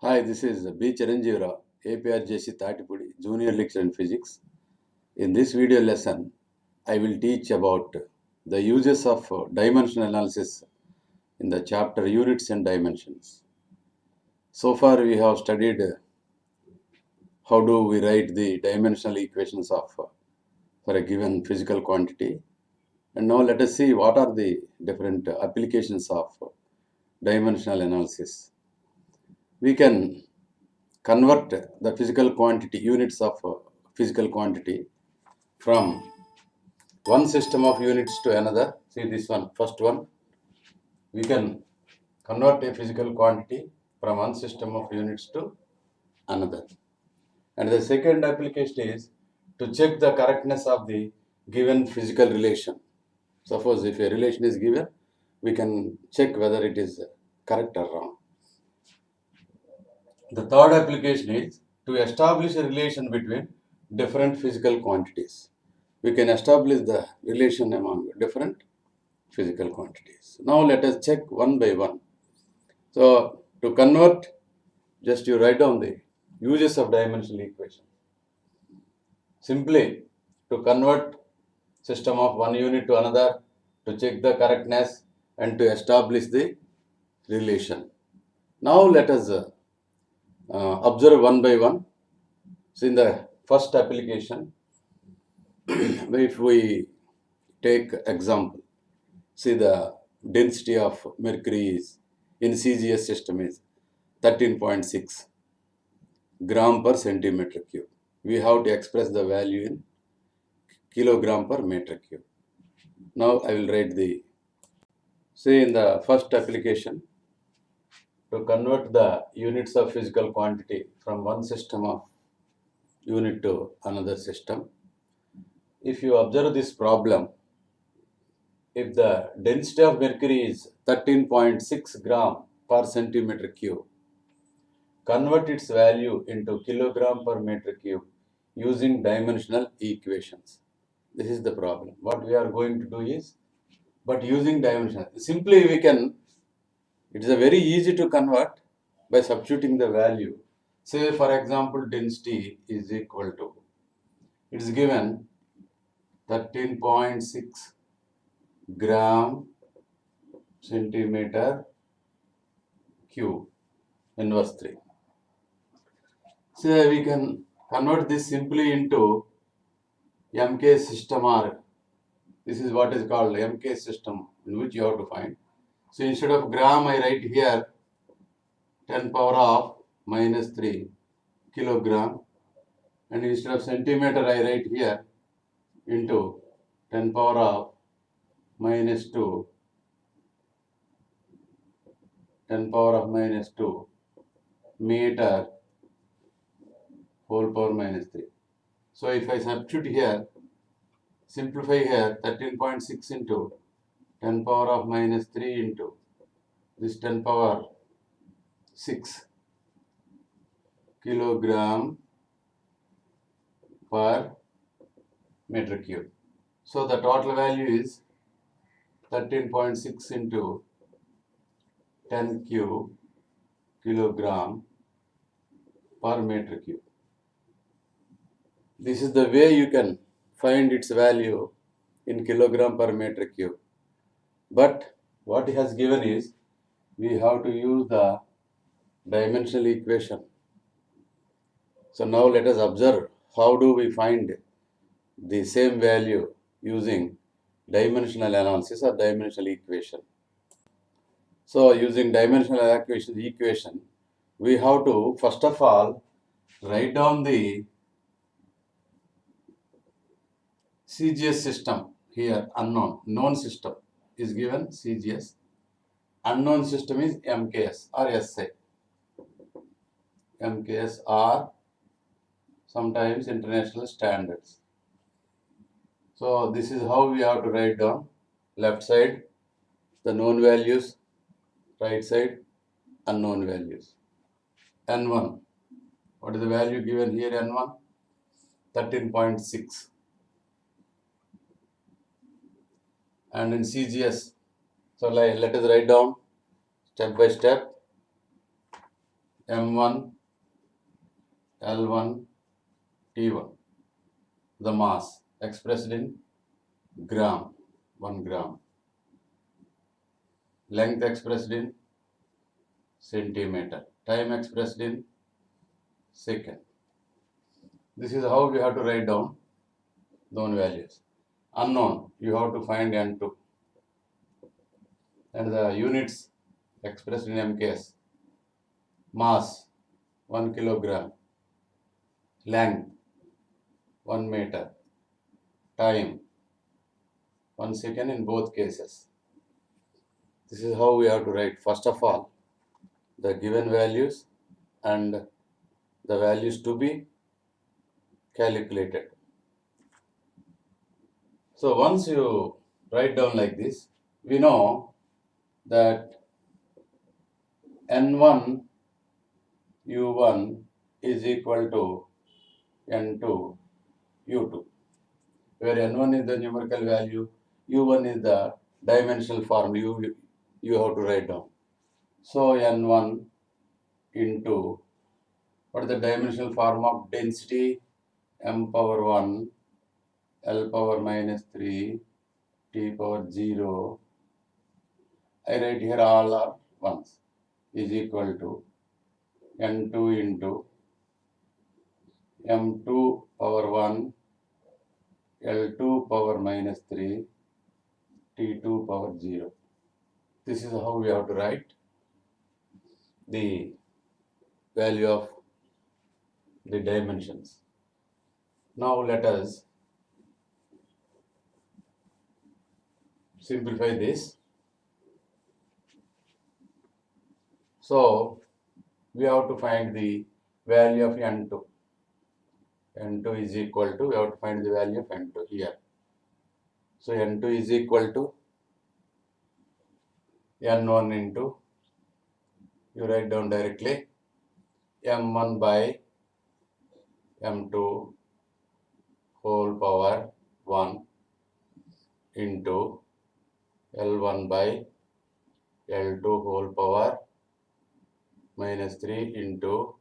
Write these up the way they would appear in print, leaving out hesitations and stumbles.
Hi, this is B. Chiranjeeva, APRJC Tatipudi, Junior Lecturer in Physics. In this video lesson, I will teach about the uses of dimensional analysis in the chapter Units and Dimensions. So far, we have studied how do we write the dimensional equations of for a given physical quantity. And now let us see what are the different applications of dimensional analysis. We can convert the physical quantity, units of physical quantity from one system of units to another. See this one, first one. We can convert a physical quantity from one system of units to another. And the second application is to check the correctness of the given physical relation. Suppose if a relation is given, we can check whether it is correct or wrong. The third application is to establish a relation between different physical quantities. We can establish the relation among different physical quantities. Now let us check one by one. So to convert, just you write down the uses of dimensional equation. Simply to convert system of one unit to another, to check the correctness and to establish the relation. Now let us observe one by one. So in the first application, if we take example, see the density of mercury is in CGS system is 13.6 gram per centimeter cube. We have to express the value in kilogram per meter cube. Now I will write the, say in the first application, to convert the units of physical quantity from one system of unit to another system. If you observe this problem, if the density of mercury is 13.6 gram per centimeter cube, convert its value into kilogram per meter cube using dimensional equations. This is the problem. What we are going to do is, but using dimensional, simply we can, it is a very easy to convert by substituting the value. Say for example, density is equal to, it is given 13.6 gram centimeter cube inverse 3. So we can convert this simply into MK system, or this is what is called MK system, in which you have to find. So instead of gram, I write here 10 power of minus 3 kilogram, and instead of centimeter, I write here into 10 power of minus 2, 10 power of minus 2 meter whole power minus 3. So if I substitute here, simplify here, 13.6 into 10 power of minus 3 into this 10 power 6 kilogram per meter cube. So the total value is 13.6 into 10 cube kilogram per meter cube. This is the way you can find its value in kilogram per meter cube. But what he has given is, we have to use the dimensional equation. So now let us observe how do we find the same value using dimensional analysis or dimensional equation. So using dimensional equation, we have to first of all write down the CGS system here, unknown. Known system is given CGS. Unknown system is MKS or SA. MKS or sometimes international standards. So this is how we have to write down. Left side, the known values. Right side, unknown values. N1. What is the value given here, N1? 13.6. And in CGS, so let us write down step by step. M1, L1, T1. The mass expressed in gram, 1 gram. Length expressed in centimeter. Time expressed in second. This is how we have to write down known values. Unknown, you have to find N2. And the units expressed in MKS. Mass, 1 kilogram. Length, 1 meter. Time, 1 second in both cases. This is how we have to write. First of all, the given values and the values to be calculated. So once you write down like this, we know that N1 U1 is equal to N2 U2, where N1 is the numerical value, U1 is the dimensional formula you have to write down. So N1 into, what is the dimensional form of density? M power 1, L power minus 3, T power 0. I write here all are ones, is equal to N2 into M2 power 1, L2 power minus 3, T2 power 0. This is how we have to write the value of the dimensions. Now let us simplify this. So we have to find the value of N2. N2 is equal to, we have to find the value of N2 here. So N2 is equal to N1 into, you write down directly, M1 by M2 whole power 1 into L1 by L2 whole power minus 3 into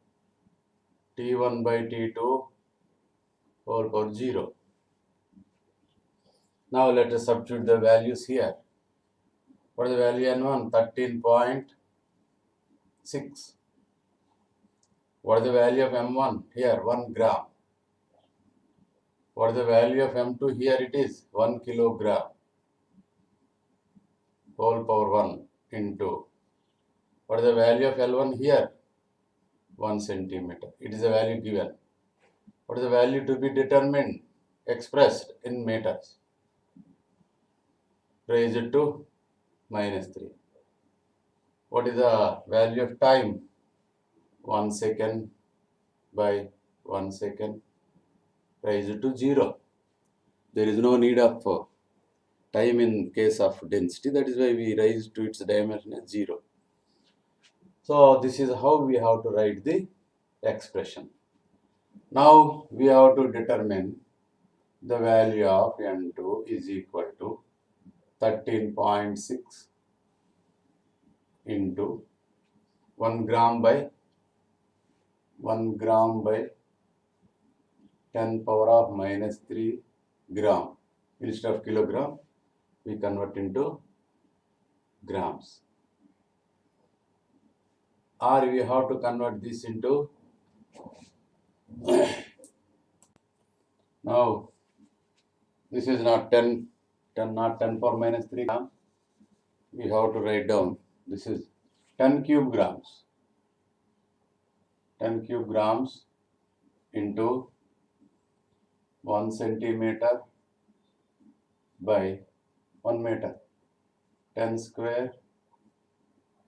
T1 by T2 whole power 0. Now let us substitute the values here. What is the value N1? 13.6. What is the value of M1? Here 1 gram. What is the value of M2? Here it is 1 kilogram whole power 1 into, what is the value of L1 here? 1 centimeter. It is a value given. What is the value to be determined? Expressed in meters. Raised to minus 3. What is the value of time? 1 second by 1 second raised to 0. There is no need of time in case of density. That is why we raise to its dimension as 0. So this is how we have to write the expression. Now we have to determine the value of N2 is equal to 13.6 into 1 gram by 10 power of minus 3 gram. Instead of kilogram, we convert into grams. Or we have to convert this into, now this is not 10 power minus 3 gram. We have to write down, this is 10 cube grams. 10 cube grams into 1 centimeter by 1 meter. 10 square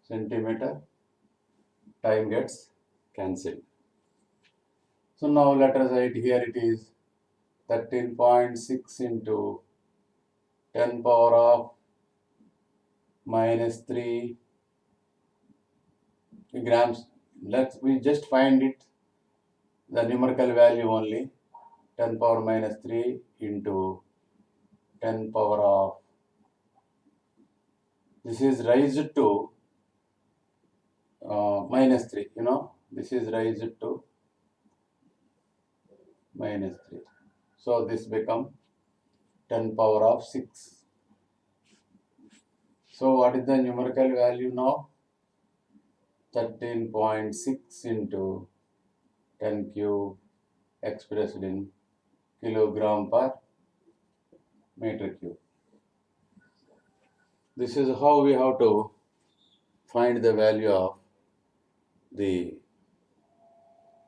centimeter. Time gets cancelled. So now let us write here, it is 13.6 into 10 power of minus 3 grams. We just find it, the numerical value only, 10 power minus 3 into 10 power of, this is raised to minus 3, This is raised to minus 3. So this become 10 power of 6. So what is the numerical value now? 13.6 into 10 cube expressed in kilogram per meter cube. This is how we have to find the value of the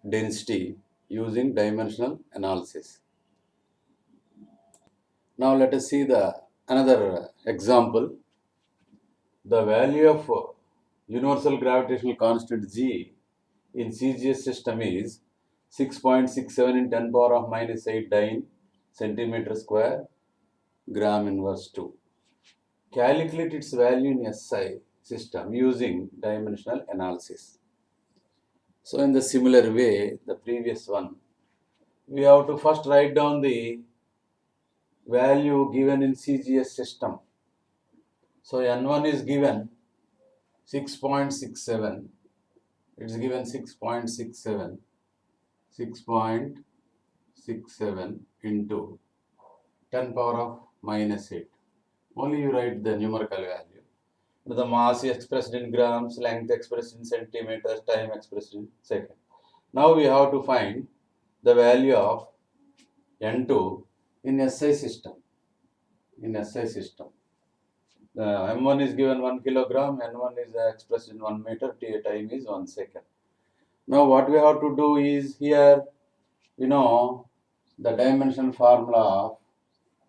density using dimensional analysis. Now let us see the another example. The value of universal gravitational constant G in CGS system is 6.67 in 10 power of minus 8 dyne centimeter square gram inverse 2. Calculate its value in SI system using dimensional analysis. So in the similar way, the previous one, we have to first write down the value given in CGS system. So N1 is given 6.67. It's given 6.67. 6.67 into 10 power of minus 8. Only you write the numerical value. The mass is expressed in grams, length expressed in centimeters, time expressed in second. Now we have to find the value of N2 in SI system. In SI system. M1 is given 1 kilogram, N1 is expressed in 1 meter, time is 1 second. Now what we have to do is here, the dimension formula of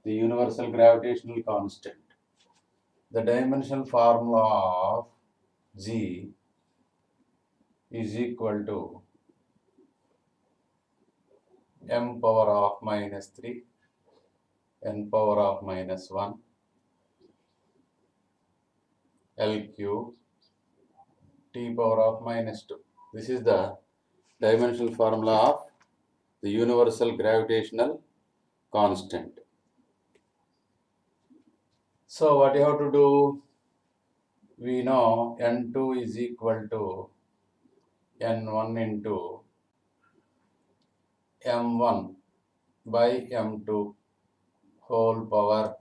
the universal gravitational constant. The dimensional formula of G is equal to m power of minus 3, n power of minus 1, L cube, t power of minus 2. This is the dimensional formula of the universal gravitational constant. So what you have to do? We know N2 is equal to N1 into M1 by M2 whole power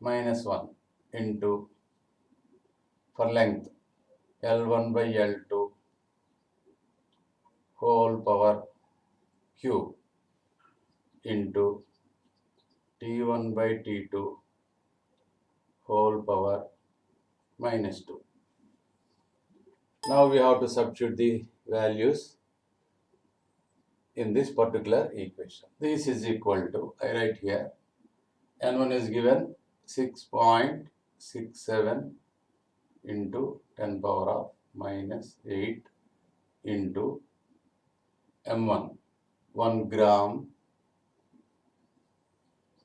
minus 1 into, for length, L1 by L2 whole power cube into T1 by T2 whole power minus 2. Now we have to substitute the values in this particular equation. This is equal to, I write here, N1 is given 6.67 into 10 power of minus 8 into M1, 1 gram,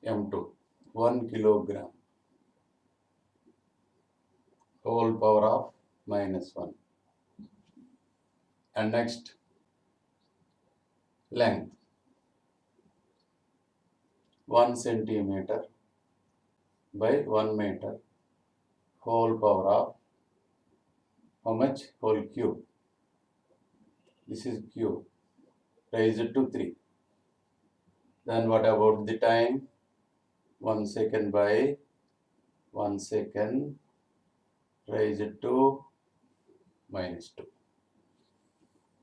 M2, 1 kilogram, whole power of minus 1. And next, length, 1 centimeter by 1 meter, whole power of, how much? Whole cube. This is cube, raised to 3. Then what about the time? 1 second by 1 second, raised to minus 2.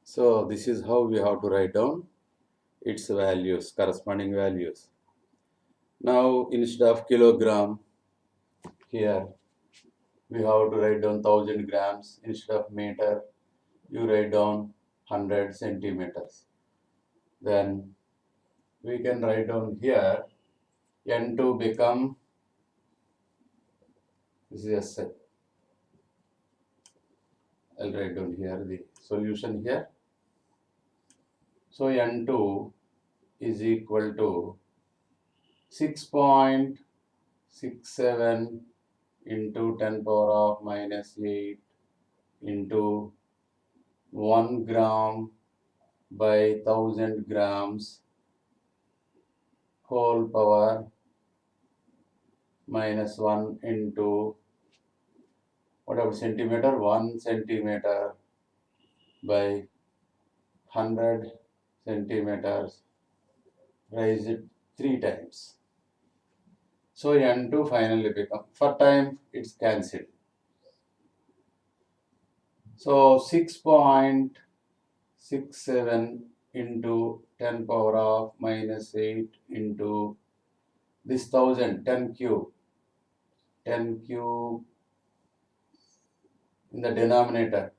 So this is how we have to write down its values, corresponding values. Now instead of kilogram, here we have to write down 1000 grams. Instead of meter, you write down 100 centimeters. Then we can write down here N2 become, this is SI. I'll write down here the solution here. So N2 is equal to 6.67 into 10 power of minus 8 into 1 gram by 1000 grams whole power minus 1 into, what about centimeter? 1 centimeter by 100 centimeters, raise it 3 times. So N2 finally become, for time it's cancelled. So 6.67 into 10 power of minus 8 into this 1000, 10 cube, 10 cube in the denominator,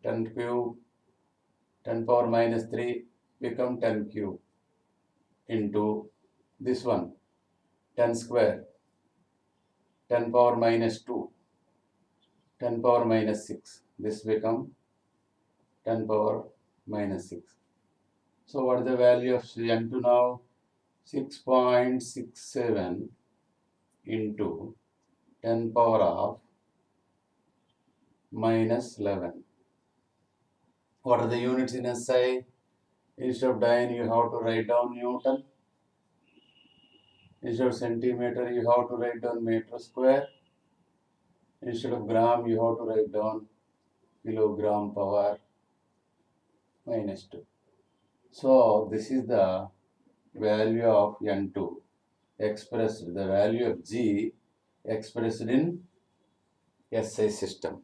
10 cube, 10 power minus 3 become 10 cube into this one, 10 square, 10 power minus 2, 10 power minus 6. This become 10 power minus 6. So what is the value of N2 now? 6.67 into 10 power of minus 11. What are the units in SI? Instead of dyne, you have to write down Newton. Instead of centimeter, you have to write down meter square. Instead of gram, you have to write down kilogram power minus 2. So this is the value of N2 expressed, the value of G expressed in SI system.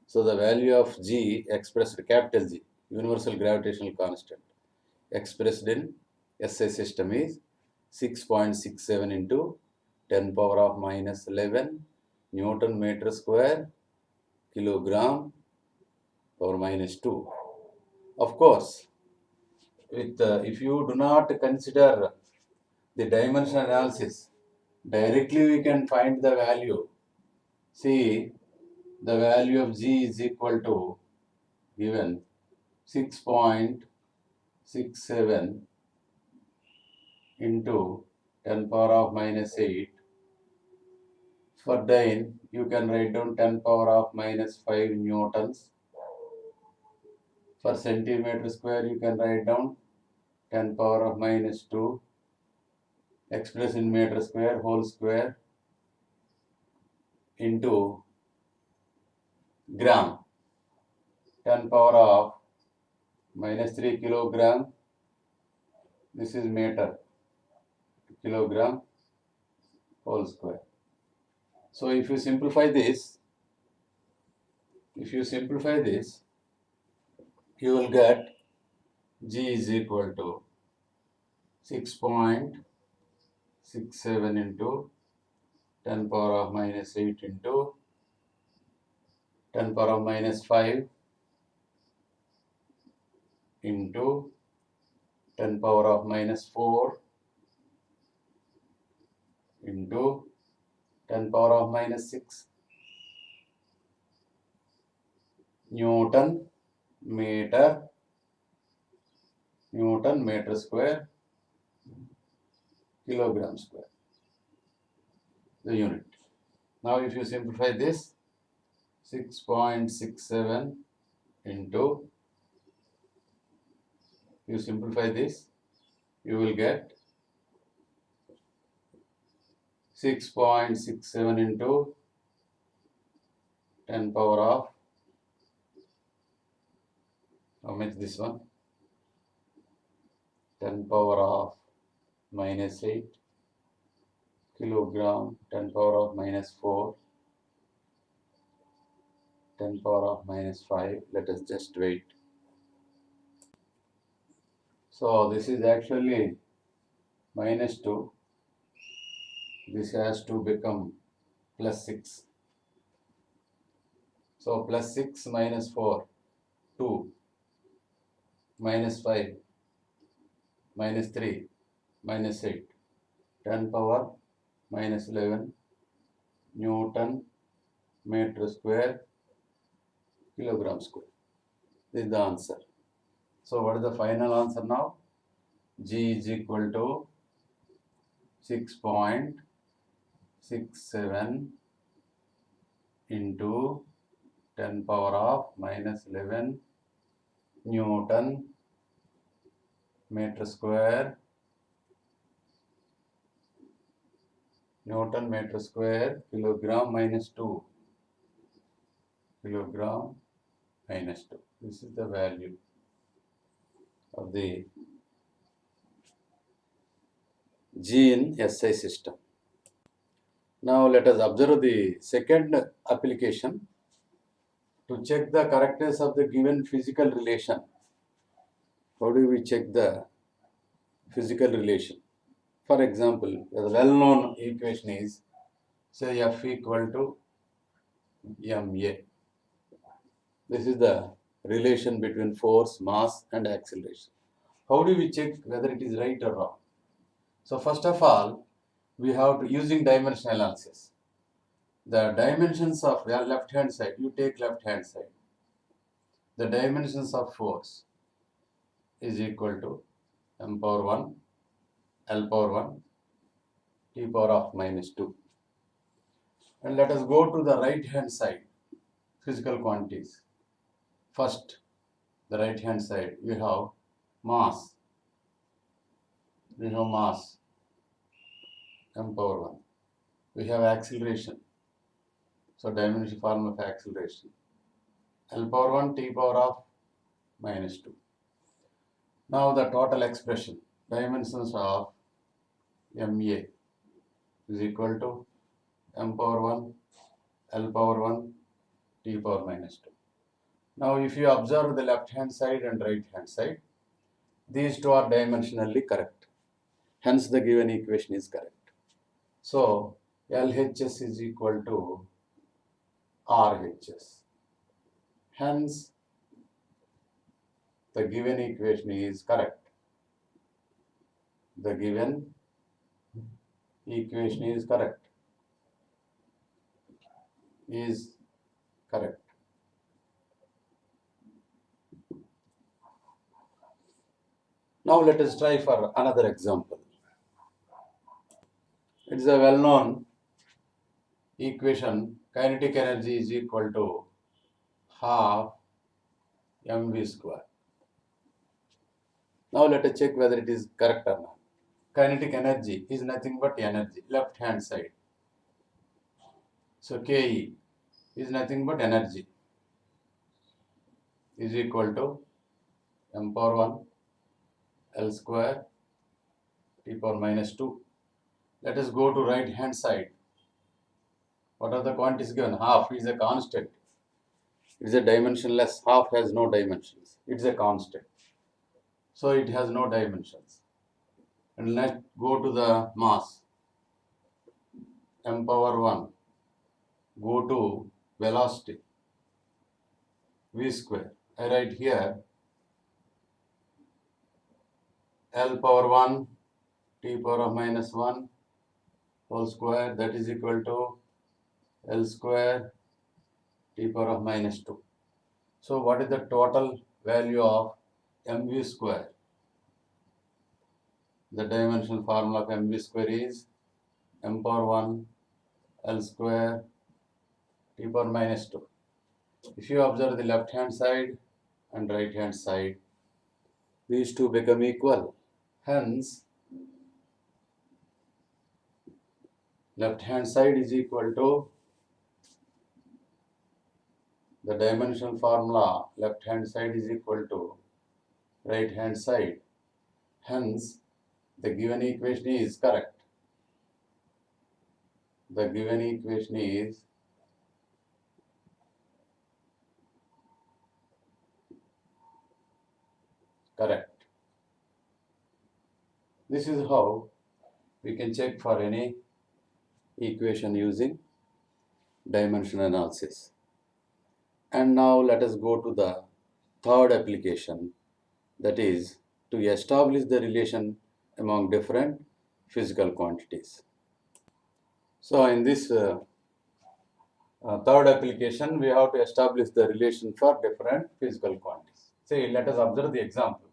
So the value of G expressed, capital G, universal gravitational constant, expressed in SI system is 6.67 into 10 power of minus 11 Newton meter square kilogram power minus 2. Of course, with if you do not consider the dimension analysis, directly we can find the value. See, the value of G is equal to given 6.67 into 10 power of minus 8. For dyne, you can write down 10 power of minus 5 newtons. For centimeter square, you can write down 10 power of minus 2 expressed in meter square whole square into gram, 10 power of minus 3 kilogram. This is meter, kilogram whole square. So if you simplify this, you will get G is equal to 6.67 into 10 power of minus 8 into 10 power of minus 5 into 10 power of minus 4 into 10 power of minus 6 Newton meter square kilogram square, the unit. Now if you simplify this, 6.67 into, you simplify this, you will get 6.67 into 10 power of, how much this one? 10 power of minus 8 kilogram, 10 power of minus 4, 10 power of minus 5. Let us just wait. So this is actually minus 2. This has to become plus 6. So plus 6 minus 4, 2, minus 5, minus 3, minus 8, 10 power minus 11 Newton meter square kilogram square. This is the answer. So what is the final answer now? G is equal to 6.67 into 10 power of minus 11 Newton meter square kilogram minus 2 kilogram minus 2. This is the value of the G in SI system. Now let us observe the second application to check the correctness of the given physical relation. How do we check the physical relation? For example, the well-known equation is, say, F equal to ma. This is the relation between force, mass and acceleration. How do we check whether it is right or wrong? So first of all, we have to, using dimension analysis, the dimensions of the left hand side, you take left hand side, the dimensions of force is equal to m power 1, L power 1, T power of minus 2. And let us go to the right hand side, physical quantities. First, the right hand side, we have mass. We have mass, m power 1. We have acceleration. So dimension form of acceleration, L power 1, T power of minus 2. Now the total expression, dimensions of ma is equal to m power 1, L power 1, T power minus 2. Now if you observe the left hand side and right hand side, these two are dimensionally correct. Hence the given equation is correct. So LHS is equal to RHS. Hence the given equation is correct. The given equation is correct. Is correct. Now let us try for another example. It is a well-known equation, kinetic energy is equal to half mv square. Now let us check whether it is correct or not. Kinetic energy is nothing but energy, left hand side. So Ke is nothing but energy, is equal to m power 1 L square T power minus 2. Let us go to right hand side. What are the quantities given? Half is a constant. It is a dimensionless. Half has no dimensions. It is a constant. So it has no dimensions. And let's go to the mass. M power 1. Go to velocity. V square. I write here L power 1 T power of minus 1 whole square, that is equal to L square T power of minus 2. So what is the total value of mv square? The dimensional formula of mv square is m power 1 L square T power minus 2. If you observe the left hand side and right hand side, these two become equal. Hence, left hand side is equal to the dimensional formula, left hand side is equal to right hand side. Hence, the given equation is correct. The given equation is correct. This is how we can check for any equation using dimension analysis. And now let us go to the third application, that is to establish the relation among different physical quantities. So in this third application, we have to establish the relation for different physical quantities. Say, let us observe the example.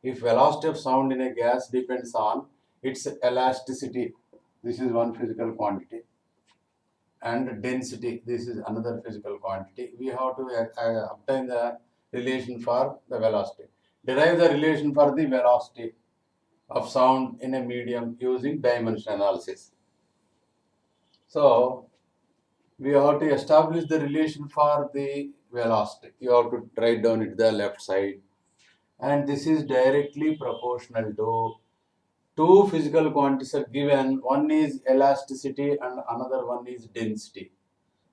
If velocity of sound in a gas depends on its elasticity, this is one physical quantity, and density, this is another physical quantity, we have to obtain the relation for the velocity. Derive the relation for the velocity of sound in a medium using dimension analysis. So we have to establish the relation for the velocity. You have to write down it the left side, and this is directly proportional to two physical quantities are given. One is elasticity and another one is density.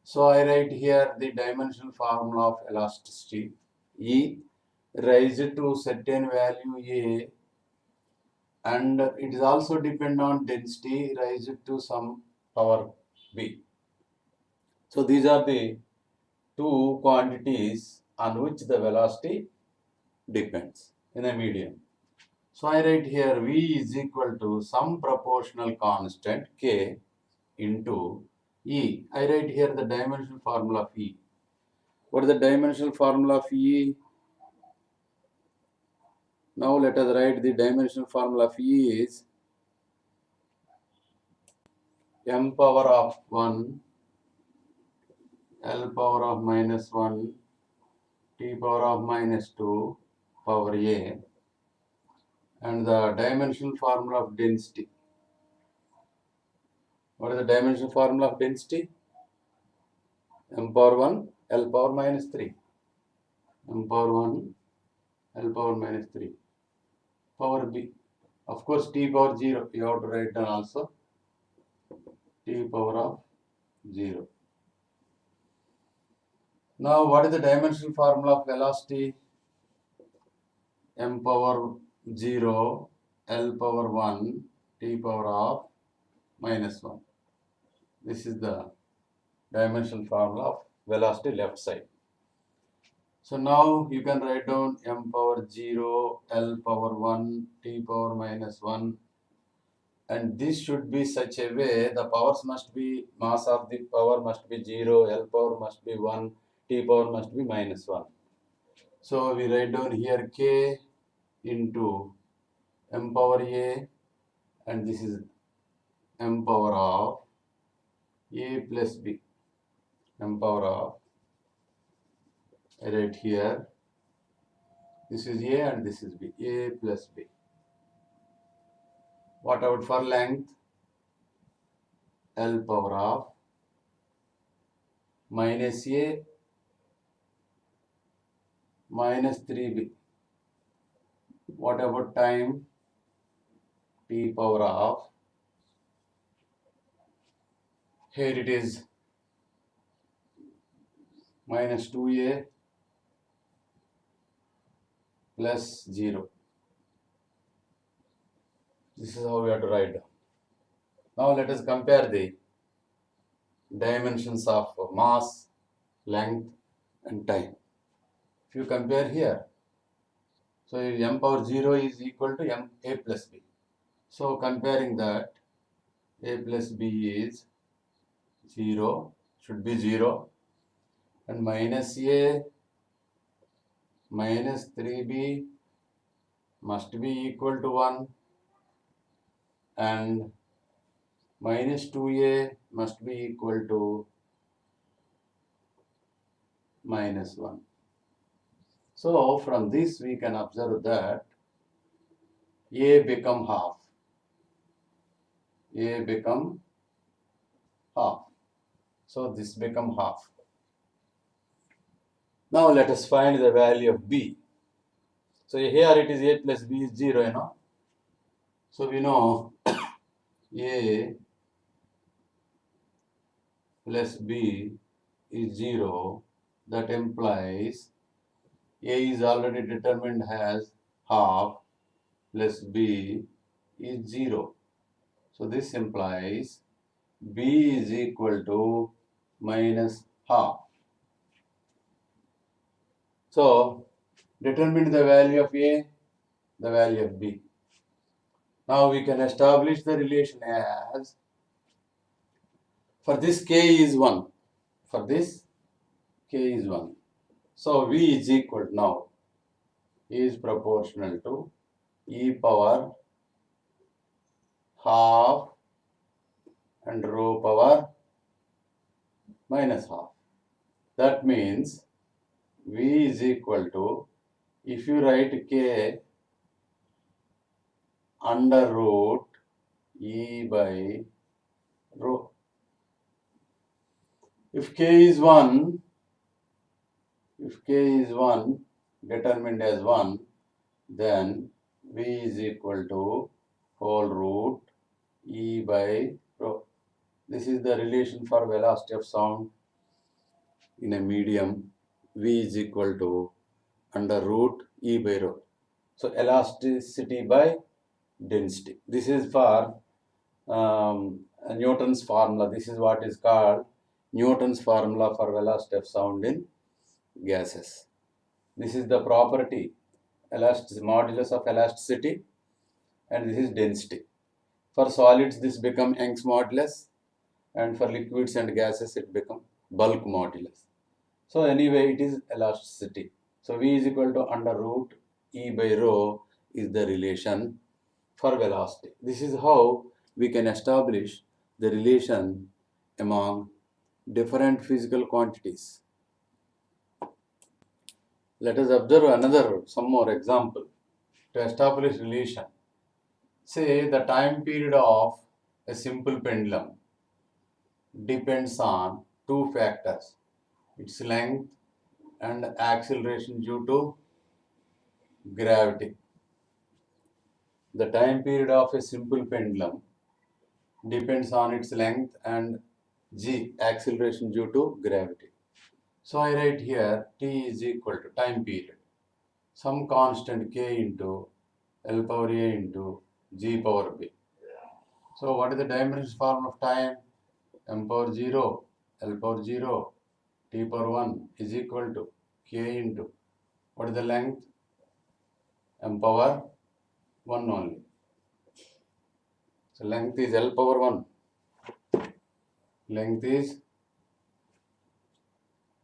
So I write here the dimensional formula of elasticity. E raised to certain value A, and it is also depend on density raised to some power B. So these are the two quantities on which the velocity depends in a medium. So I write here V is equal to some proportional constant K into E. I write here the dimensional formula of E. What is the dimensional formula of E? Now let us write the dimensional formula of E is m power of 1, L power of minus 1, T power of minus 2, power A, and the dimensional formula of density. What is the dimensional formula of density? M power 1, L power minus 3. M power 1, L power minus 3. Power B. Of course, T power 0. You have to write down also. T power of 0. Now, what is the dimensional formula of velocity? M power 0, L power 1, T power of minus 1. This is the dimensional formula of velocity left side. So now you can write down m power 0, L power 1, T power minus 1, and this should be such a way the powers must be, mass of the power must be 0, L power must be 1, T power must be minus 1. So we write down here K into m power A, and this is m power of A plus B. M power of, I write here, this is A and this is B, A plus B. What about for length? L power of minus A minus 3B. What about time? T power of, here it is minus 2A plus 0. This is how we have to write down. Now let us compare the dimensions of mass, length and time. If you compare here, so m power 0 is equal to m A plus B. So comparing that, A plus B is 0, should be 0, and minus A minus 3B must be equal to 1, and minus 2A must be equal to minus 1. So from this we can observe that A become half. A become half. So this become half. Now let us find the value of B. So here it is A plus B is 0, you know. So we know A plus B is 0. That implies A is already determined as half plus B is 0. So this implies B is equal to minus half. So determine the value of A, the value of B. Now we can establish the relation as, for this K is 1. For this K is 1. So V is equal to, now is proportional to e power half and rho power minus half. That means V is equal to, if you write K under root E by rho. If k is 1, determined as 1, then v is equal to whole root e by rho. This is the relation for velocity of sound in a medium. V is equal to under root e by rho. So elasticity by density. This is for Newton's formula. This is what is called Newton's formula for velocity of sound in gases. This is the property, modulus of elasticity, and this is density. For solids, this becomes Young's modulus, and for liquids and gases, it becomes bulk modulus. So anyway, it is elasticity. So V is equal to under root E by rho is the relation for velocity. This is how we can establish the relation among different physical quantities. Let us observe some more example to establish relation. Say the time period of a simple pendulum depends on two factors, its length and acceleration due to gravity. The time period of a simple pendulum depends on its length and g, acceleration due to gravity. So I write here t is equal to time period, some constant k into L power a into g power b. So what is the dimension form of time? M power 0, L power 0, t power 1 is equal to k into, what is the length? M power 1 only. So length is L power 1. Length is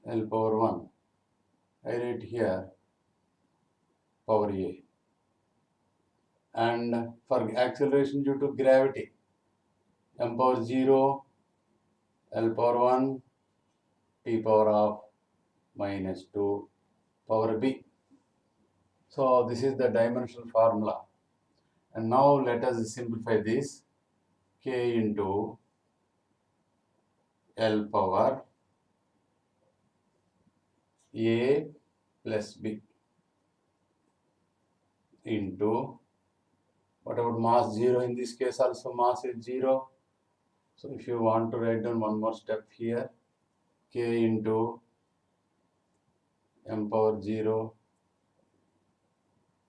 L power 1. I write here power a. And for acceleration due to gravity, M power 0, L power 1, t power of minus 2 power b. So this is the dimensional formula. And now let us simplify this. K into L power a plus b into, what about mass 0? In this case also mass is 0. So if you want to write down one more step here, k into m power 0,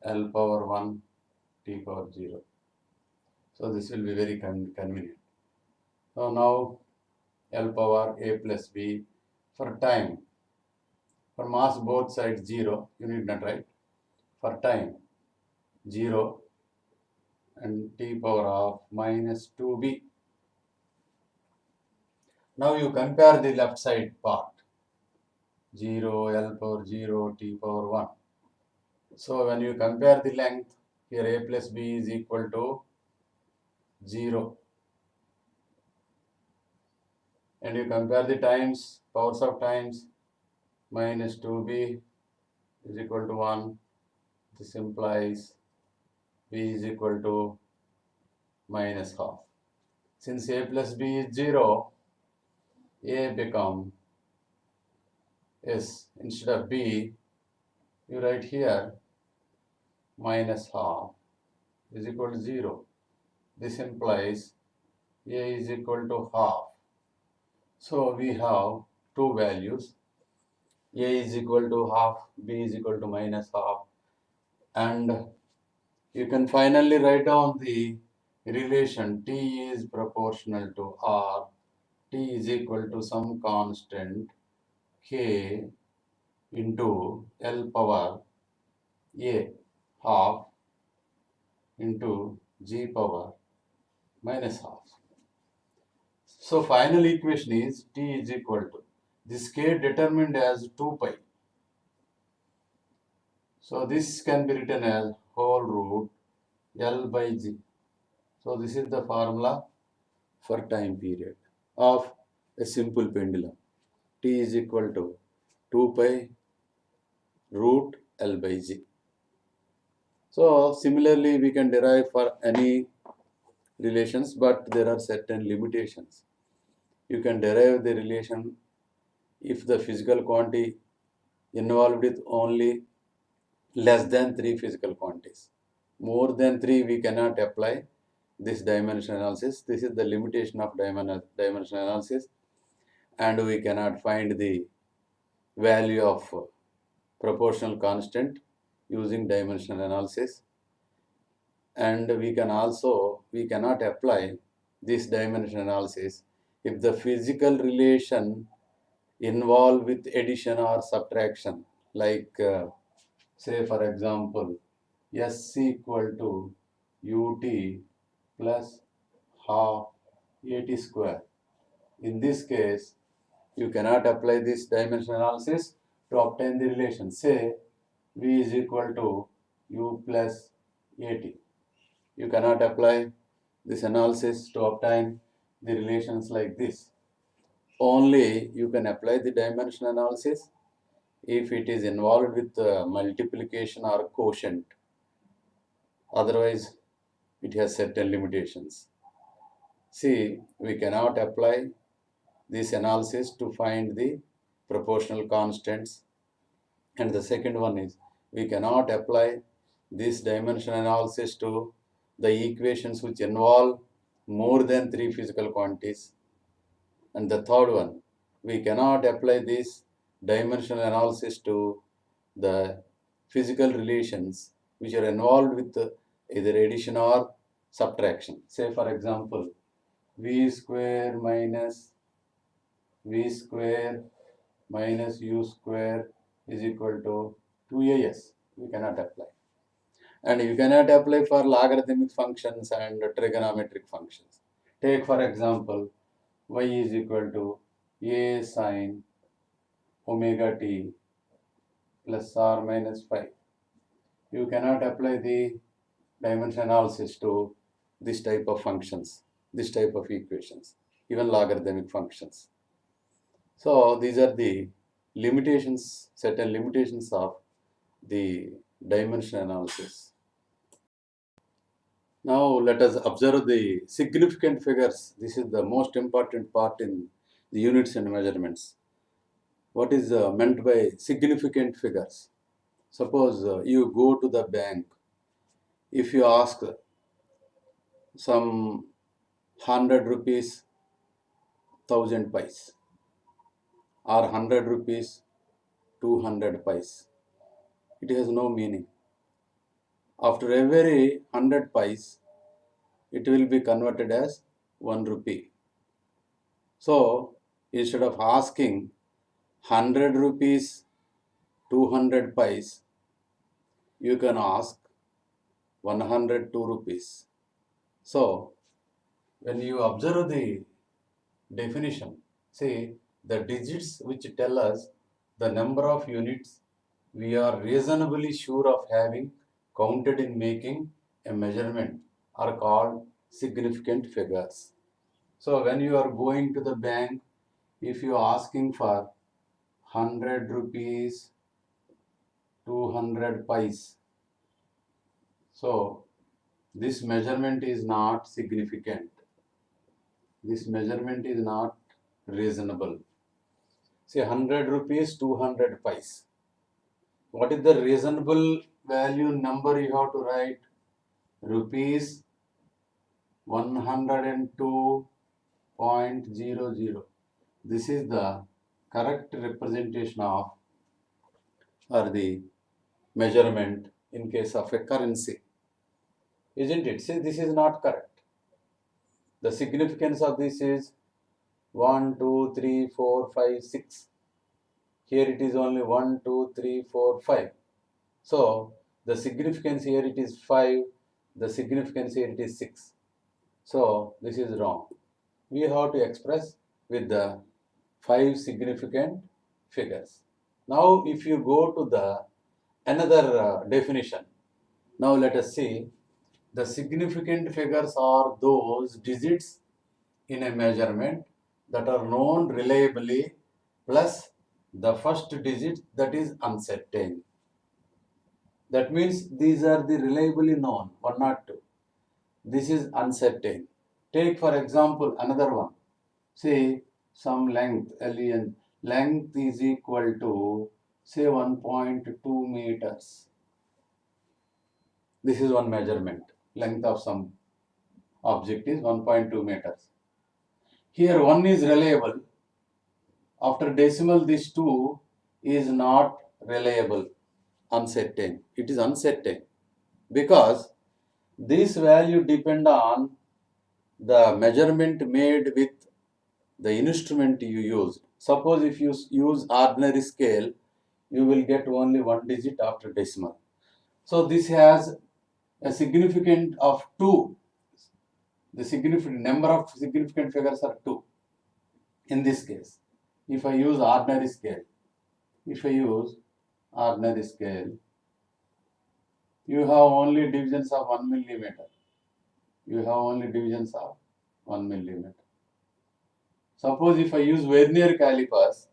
L power 1, t power 0. So this will be very convenient. So now L power a plus b for time. For mass both sides 0, you need not write. For time 0 and t power of minus 2b. Now you compare the left side part. 0, L power 0, t power 1. So when you compare the length, here a plus b is equal to 0. And you compare the times, powers of times, minus 2b is equal to 1. This implies b is equal to minus half. Since a plus b is 0, a become s. Instead of b, you write here minus half is equal to 0. This implies a is equal to half. So we have two values. A is equal to half, b is equal to minus half. And you can finally write down the relation t is proportional to r. T is equal to some constant k into L power a half into g power minus half. So final equation is t is equal to this k determined as 2 pi. So this can be written as whole root L by g. So this is the formula for time period of a simple pendulum. T is equal to 2 pi root L by g. So similarly we can derive for any relations, but there are certain limitations. You can derive the relation if the physical quantity involved with only less than 3 physical quantities. More than 3 we cannot apply this dimension analysis. This is the limitation of dimension analysis, and we cannot find the value of proportional constant using dimensional analysis. And we cannot apply this dimension analysis if the physical relation involved with addition or subtraction, like say for example S equal to ut plus half at square. In this case, you cannot apply this dimension analysis to obtain the relation. Say v is equal to u plus at. You cannot apply this analysis to obtain the relations like this. Only you can apply the dimension analysis if it is involved with multiplication or quotient. Otherwise, it has certain limitations. See, we cannot apply this analysis to find the proportional constants. And the second one is, we cannot apply this dimension analysis to the equations which involve more than 3 physical quantities. And the third one, we cannot apply this dimensional analysis to the physical relations which are involved with either addition or subtraction. Say for example, v square minus u square is equal to 2as. We cannot apply. And you cannot apply for logarithmic functions and trigonometric functions. Take for example, y is equal to a sine omega t plus or minus phi. You cannot apply the dimension analysis to this type of functions, this type of equations, even logarithmic functions. So these are the limitations, certain limitations of the dimension analysis. Now let us observe the significant figures. This is the most important part in the units and measurements. What is meant by significant figures? Suppose you go to the bank. If you ask some 100 rupees 1000 pice or 100 rupees 200 pice, it has no meaning. After every 100 pice, it will be converted as 1 rupee. So instead of asking 100 rupees 200 pice, you can ask 102 rupees. So when you observe the definition, see the digits which tell us the number of units we are reasonably sure of having counted in making a measurement are called significant figures. So when you are going to the bank, if you are asking for 100 rupees 200 pice, so this measurement is not significant. This measurement is not reasonable. Say 100 rupees 200 pice. What is the reasonable value number you have to write? Rupees 102.00. This is the correct representation of or the measurement in case of a currency. Isn't it? See, this is not correct. The significance of this is 1, 2, 3, 4, 5, 6. Here it is only 1, 2, 3, 4, 5. So the significance here it is 5. The significance here it is 6. So this is wrong. We have to express with the 5 significant figures. Now if you go to the another definition. Now let us see. The significant figures are those digits in a measurement that are known reliably plus the first digit that is uncertain. That means these are the reliably known, 1 or 2. This is uncertain. Take for example another one. Say some length, length is equal to say 1.2 meters. This is one measurement. Length of some object is 1.2 meters. Here 1 is reliable. After decimal this 2 is not reliable, uncertain. It is uncertain because this value depend on the measurement made with the instrument you use. Suppose if you use ordinary scale, you will get only one digit after decimal. So this has a significant of 2. The significant number of significant figures are 2. In this case, if I use ordinary scale, you have only divisions of 1 millimeter. Suppose if I use vernier calipers,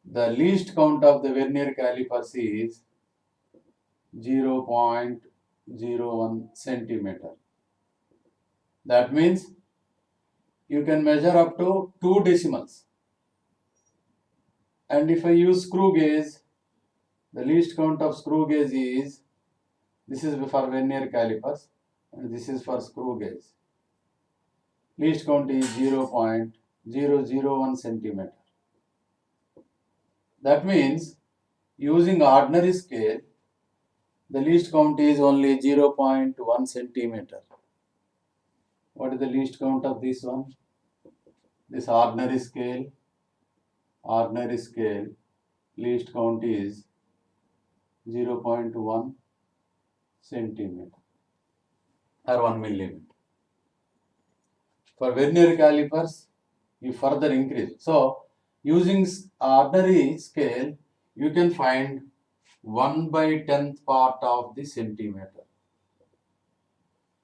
the least count of the vernier calipers is 0.01 centimeter. That means you can measure up to 2 decimals. And if I use screw gauge, the least count of screw gauge is, this is for vernier calipers and this is for screw gauge. Least count is 0.001 centimeter. That means using ordinary scale, the least count is only 0.1 centimeter. What is the least count of this one? This ordinary scale, least count is 0.1 centimeter or 1 millimeter. For vernier calipers, you further increase. So, using ordinary scale, you can find 1/10th part of the centimeter.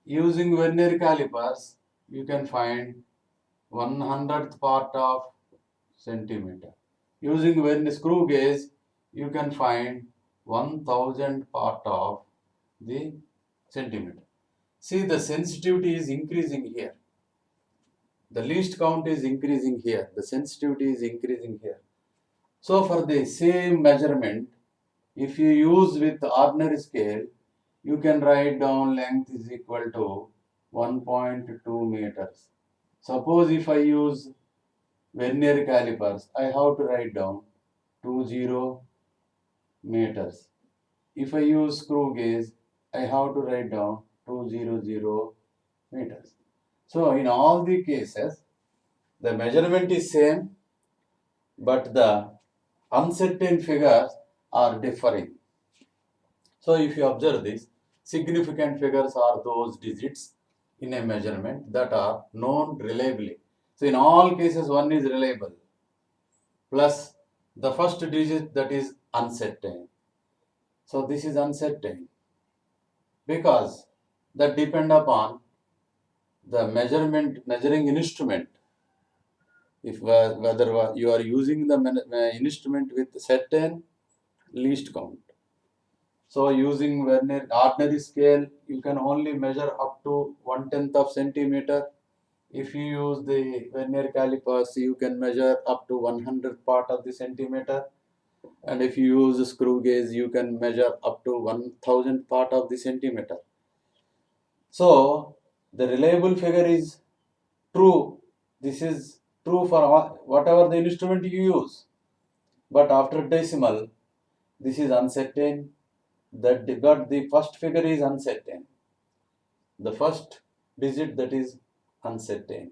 Using vernier calipers, you can find 1/100th part of centimeter. Using vernier screw gauge, you can find 1000th part of the centimeter. See, the sensitivity is increasing here. The least count is increasing here. The sensitivity is increasing here. So for the same measurement, if you use with ordinary scale, you can write down length is equal to 1.2 meters. Suppose if I use vernier calipers, I have to write down 20 meters. If I use screw gauge, I have to write down 200 meters. So in all the cases, the measurement is same, but the uncertain figures are differing. So if you observe this, significant figures are those digits in a measurement that are known reliably. So in all cases, one is reliable, plus the first digit that is uncertain. So this is uncertain because that depend upon the measuring instrument. If whether you are using the instrument with certain least count. So using vernier ordinary scale, you can only measure up to 1/10th of centimeter. If you use the vernier calipers, you can measure up to 100th part of the centimeter. And if you use the screw gauge, you can measure up to 1000th part of the centimeter. So the reliable figure is true. This is true for whatever the instrument you use. But after decimal, this is uncertain. But the first figure is uncertain. The first digit that is uncertain.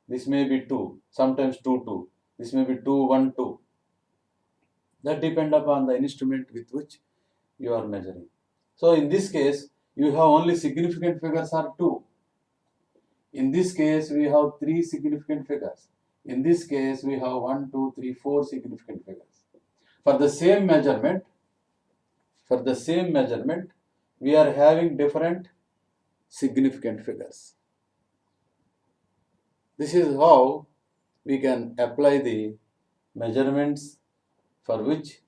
This may be 2, sometimes 2, 2. This may be 2, 1, 2. That depend upon the instrument with which you are measuring. So in this case, you have only significant figures are 2. In this case, we have 3 significant figures. In this case, we have 1, 2, 3, 4 significant figures. For the same measurement, we are having different significant figures. This is how we can apply the measurements for which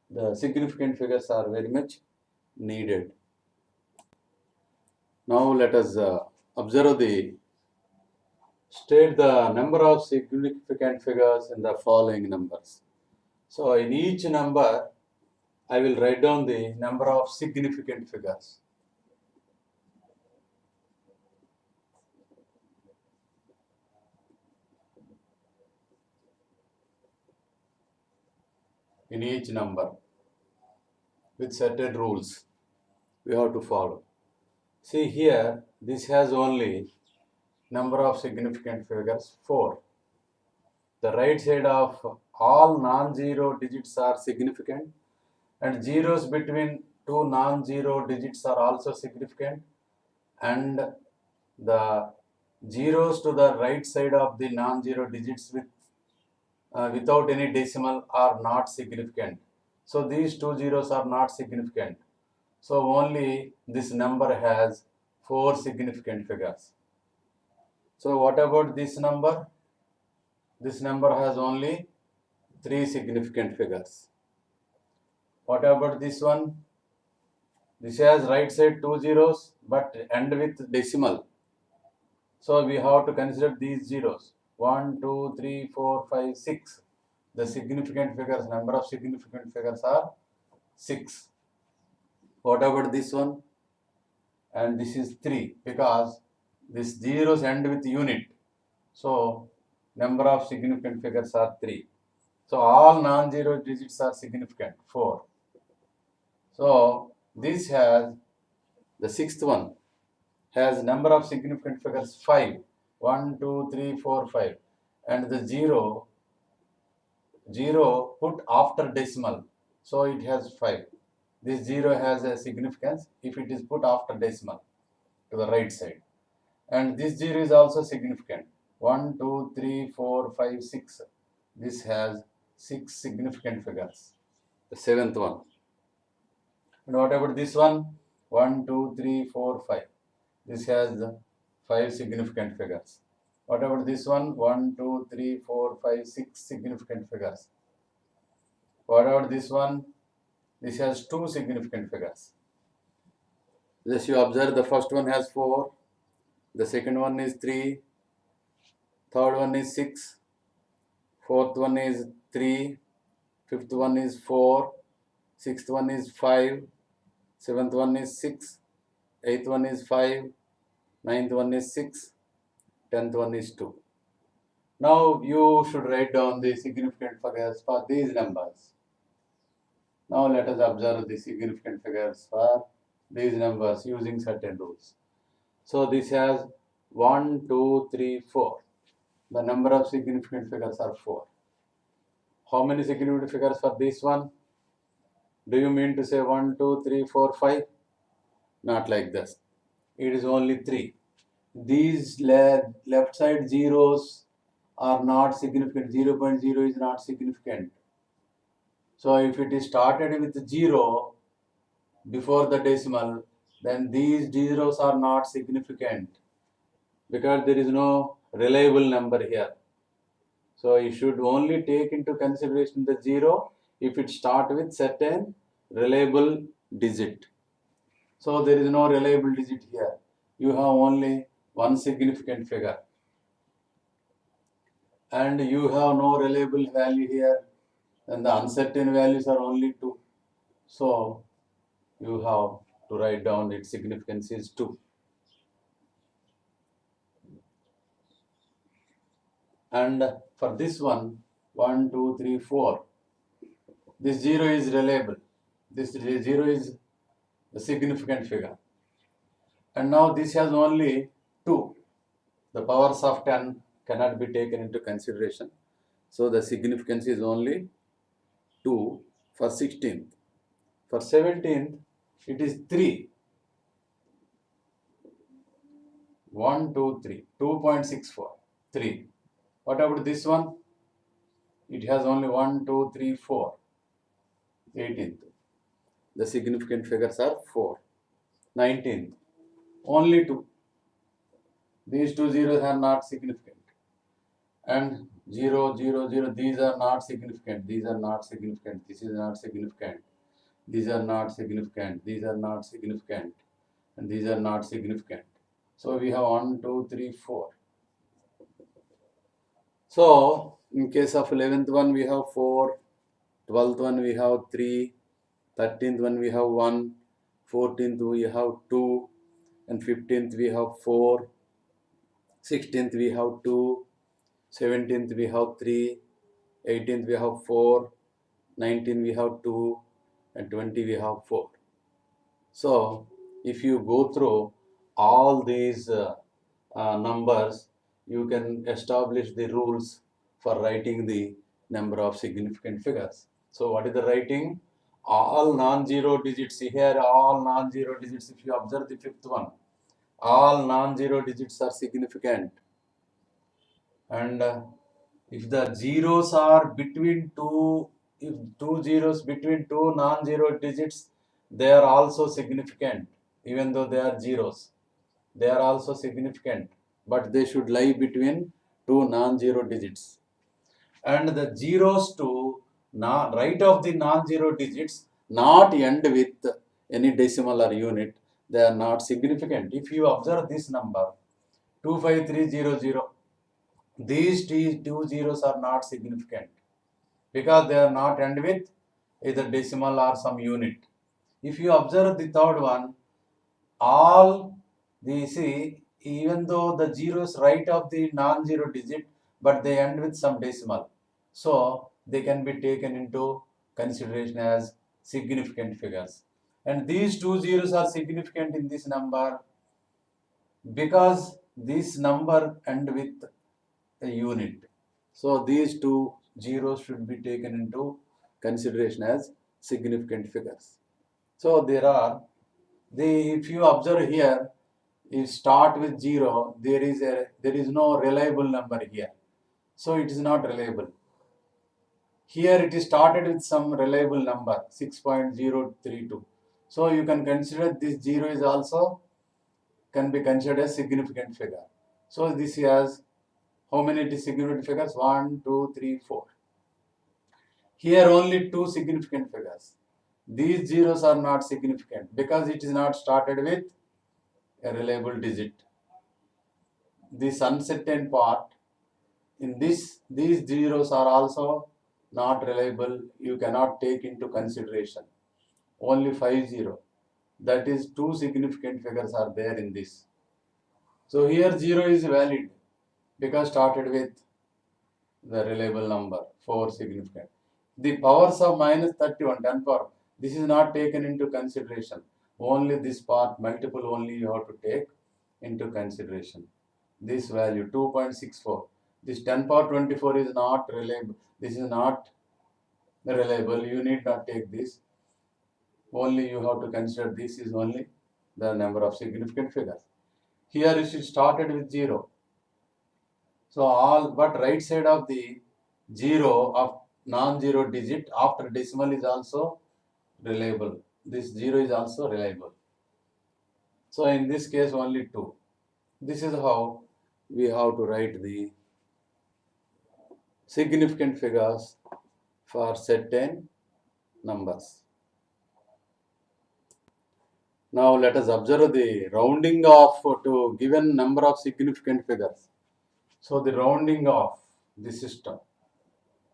the significant figures are very much needed. Now let us observe the state the number of significant figures in the following numbers. So in each number, I will write down the number of significant figures. In each number with certain rules we have to follow. See here, this has only number of significant figures 4. The right side of all non-zero digits are significant, and zeros between two non-zero digits are also significant, and the zeros to the right side of the non-zero digits without any decimal are not significant. So these two zeros are not significant. So only this number has 4 significant figures. So what about this number? This number has only 3 significant figures. What about this one? This has right side 2 zeros but end with decimal. So we have to consider these zeros. 1, 2, 3, 4, 5, 6. The significant figures, number of significant figures are 6. What about this one? And this is 3 because these zeros end with unit. So number of significant figures are 3. So all non-zero digits are significant, 4. So this has, the sixth one has number of significant figures 5. 1, 2, 3, 4, 5. And the zero put after decimal. So it has 5. This 0 has a significance if it is put after decimal to the right side. And this 0 is also significant. 1, 2, 3, 4, 5, 6. This has 6 significant figures. The seventh one. And what about this one? 1, 2, 3, 4, 5. This has 5 significant figures. What about this one? 1, 2, 3, 4, 5, 6 significant figures. What about this one? This has 2 significant figures. Just you observe, the first one has 4, the second one is 3, third one is 6, fourth one is 3, fifth one is 4, sixth one is 5, seventh one is 6, eighth one is 5, ninth one is 6, 10th one is 2. Now you should write down the significant figures for these numbers. Now let us observe the significant figures for these numbers using certain rules. So this has 1, 2, 3, 4. The number of significant figures are 4. How many significant figures for this one? Do you mean to say 1, 2, 3, 4, 5? Not like this. It is only 3. These left side zeros are not significant. 0.0 is not significant. So if it is started with 0 before the decimal, then these zeros are not significant because there is no reliable number here. So you should only take into consideration the 0 if it starts with certain reliable digit. So there is no reliable digit here. You have only one significant figure. And you have no reliable value here. And the uncertain values are only 2. So you have to write down its significance is 2. And for this one, 1, 2, 3, 4. This 0 is reliable. This 0 is a significant figure. And now this has only 2. The powers of 10 cannot be taken into consideration. So the significance is only 2 for 16th. For 17th, it is 3. 1, 2, 3. 2.64. 3. What about this one? It has only 1, 2, 3, 4. 18th. The significant figures are 4. 19th. Only 2. These two zeros are not significant. And 0, 0, 0. These are not significant. These are not significant. This is not significant. These are not significant. These are not significant. And these are not significant. So we have 1, 2, 3, 4. So in case of 11th one we have 4, 12th one we have 3, 13th one we have 1, 14th we have 2, and 15th we have 4, 16th we have 2, 17th we have 3, 18th we have 4, 19th we have 2, and 20 we have 4. So if you go through all these numbers, you can establish the rules for writing the number of significant figures. So what is the writing? All non-zero digits here, all non-zero digits. If you observe the fifth one, all non-zero digits are significant. And if the zeros are between two, if two zeros between two non-zero digits, they are also significant, even though they are zeros. They are also significant, but they should lie between two non-zero digits. And the zeros to right of the non-zero digits not end with any decimal or unit, they are not significant. If you observe this number 25300, these two zeros are not significant because they are not end with either decimal or some unit. If you observe the third one, all the see, even though the zeros right of the non-zero digit, but they end with some decimal, so they can be taken into consideration as significant figures. And these two zeros are significant in this number because this number end with a unit. So these two zeros should be taken into consideration as significant figures. So there are if you observe here, you start with 0, there is no reliable number here. So it is not reliable. Here it is started with some reliable number 6.032. So you can consider this 0 is also can be considered as significant figure. So this has how many significant figures? 1, 2, 3, 4. Here only two significant figures. These zeros are not significant because it is not started with a reliable digit. This uncertain part in these zeros are also not reliable. You cannot take into consideration. Only 50. That is two significant figures are there in this. So here 0 is valid because started with the reliable number 4 significant. The powers of minus 31 10 power. This is not taken into consideration. Only this part multiple only you have to take into consideration. This value 2.64. This 10 power 24 is not reliable. This is not reliable. You need not take this. Only you have to consider this is only the number of significant figures. Here it started with 0. So all but right side of the 0 of non-zero digit after decimal is also reliable. This 0 is also reliable. So in this case only 2. This is how we have to write the significant figures for certain numbers. Now let us observe the rounding off to given number of significant figures. So the rounding off the system.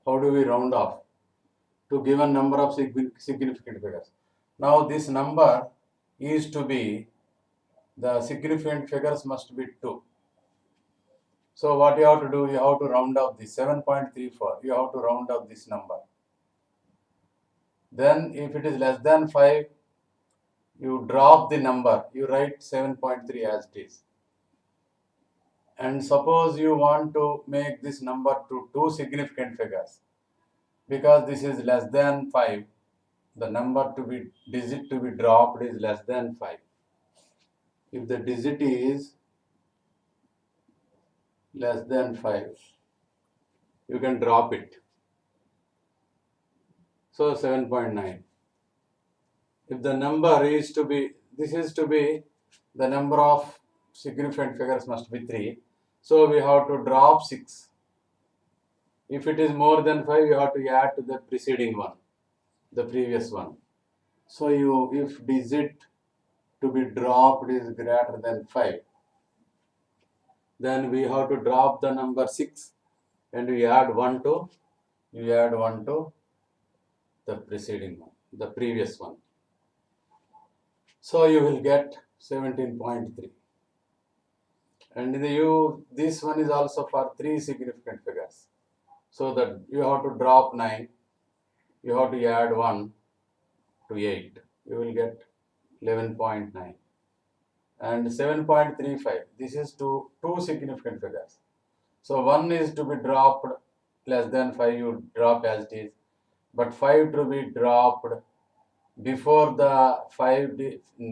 How do we round off to given number of significant figures? Now this number is to be, the significant figures must be 2. So what you have to do, you have to round off this 7.34. You have to round off this number. Then if it is less than 5, you drop the number. You write 7.3 as it is. And suppose you want to make this number to two significant figures. Because this is less than 5, the number to be digit to be dropped is less than 5. If the digit is less than 5, you can drop it. So 7.9. If the number is to be, this is to be, the number of significant figures must be 3. So we have to drop 6. If it is more than 5, you have to add to the preceding one, the previous one. So if digit to be dropped is greater than 5, then we have to drop the number 6 and you add 1 to the preceding one, the previous one. So you will get 17.3. And this one is also for 3 significant figures. So that you have to drop 9, you have to add 1 to 8. You will get 11.9. And 7.35, this is two significant figures. So 1 is to be dropped less than 5, you drop as it is. But 5 to be dropped before the 5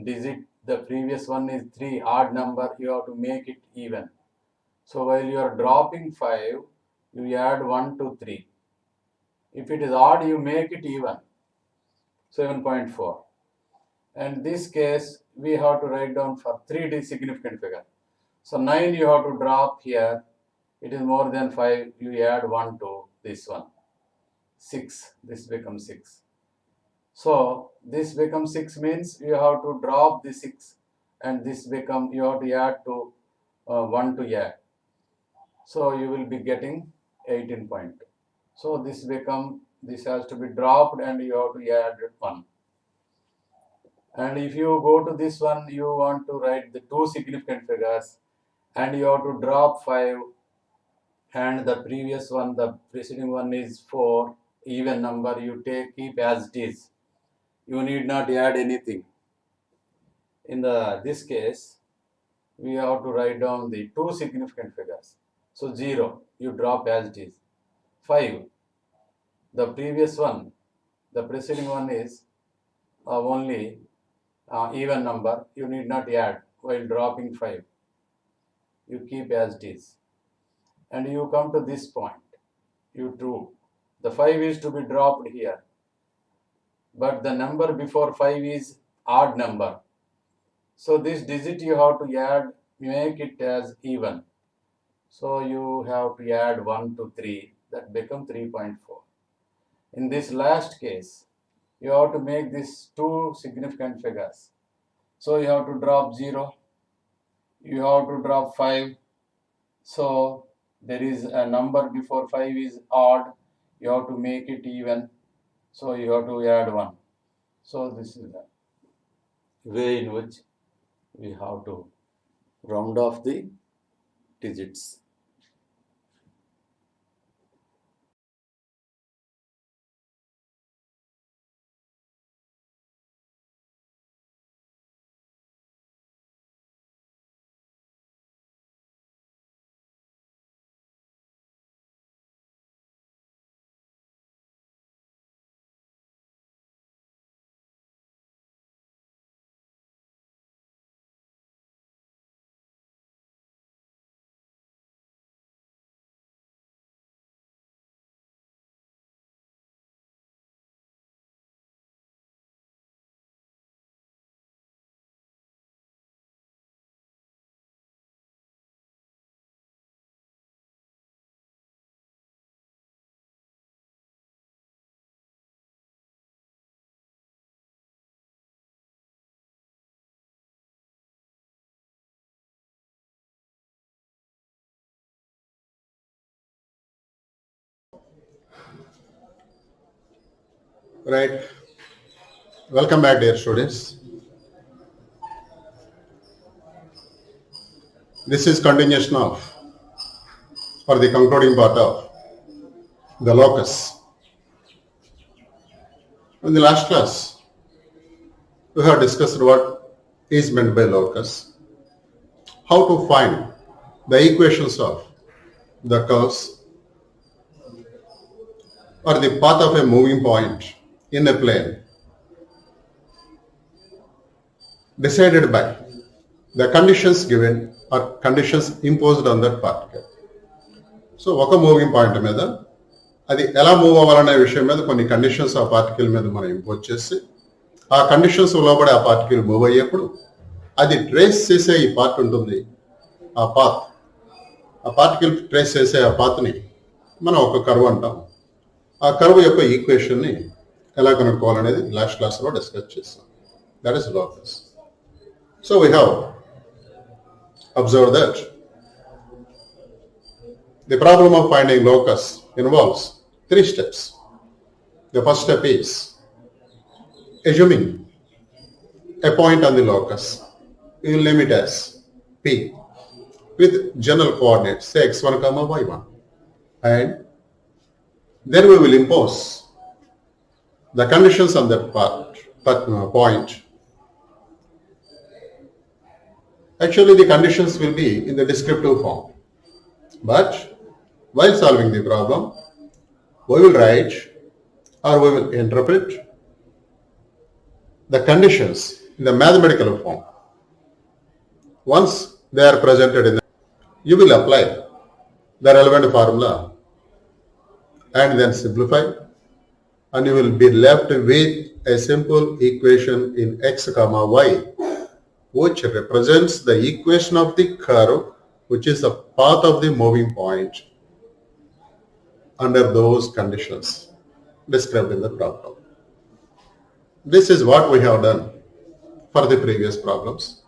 digit, the previous one is 3, odd number, you have to make it even. So while you are dropping 5, you add 1 to 3. If it is odd, you make it even, 7.4. And this case, we have to write down for 3 significant figure. So 9 you have to drop here. It is more than 5, you add 1 to this one. 6, this becomes 6. So this becomes 6 means you have to drop the 6 and this become, you have to add to 1 to add. So you will be getting 18.2. So this has to be dropped and you have to add 1. And if you go to this one, you want to write the 2 significant figures and you have to drop 5 and the previous one, the preceding one is 4, even number, you keep as it is. You need not add anything. In this case, we have to write down the 2 significant figures. So 0, you drop as it is. 5, the previous one, the preceding one is only even number, you need not add while dropping 5. You keep as it is. And you come to this point, the 5 is to be dropped here. But the number before 5 is odd number. So this digit you have to add, make it as even. So you have to add 1 to 3, that becomes 3.4. In this last case, you have to make these 2 significant figures. So you have to drop 0, you have to drop 5. So there is a number before 5 is odd, you have to make it even. So you have to add 1. So this is the way in which we have to round off the digits. Right. Welcome back, dear students. This is continuation of, or the concluding part of, the locus. In the last class, we have discussed what is meant by locus, how to find the equations of the curves or the path of a moving point in a plane decided by the conditions given or conditions imposed on that particle. So ఒక moving point మీద అది ఎలా move అవ్వాలనే విషయం మీద కొన్ని conditions ఆ particle మీద మనం ఇంపోజ్ చేసి ఆ కండిషన్స్ లోబడి ఆ పార్టికల్ మూవ్ అయ్యేప్పుడు అది ట్రేస్ చేసే ఈ పార్ట్ ఉంటుంది, ఆ పార్టికల్ ట్రేస్ చేసే ఆ పాత్ని మనం ఒక కర్వ్ అంటాం. ఆ కర్వ్ యొక్క ఈక్వేషన్ని ఎలా కనుక్కోవాలనేది లాస్ట్ క్లాస్లో డిస్కస్ చేస్తాం. That is locus. So we have observe that The problem of finding locus involves 3 steps. The first step is assuming a point on the locus. We will name it as P with general coordinates, say x1, y1. And then we will impose the conditions on that point. Actually, the conditions will be in the descriptive form. But while solving the problem, we will write or we will interpret the conditions in the mathematical form. Once they are presented in the, you will apply the relevant formula and then simplify, and you will be left with a simple equation in x, y, which represents the equation of the curve, which is the path of the moving point under those conditions described in the problem. This is what we have done for the previous problems,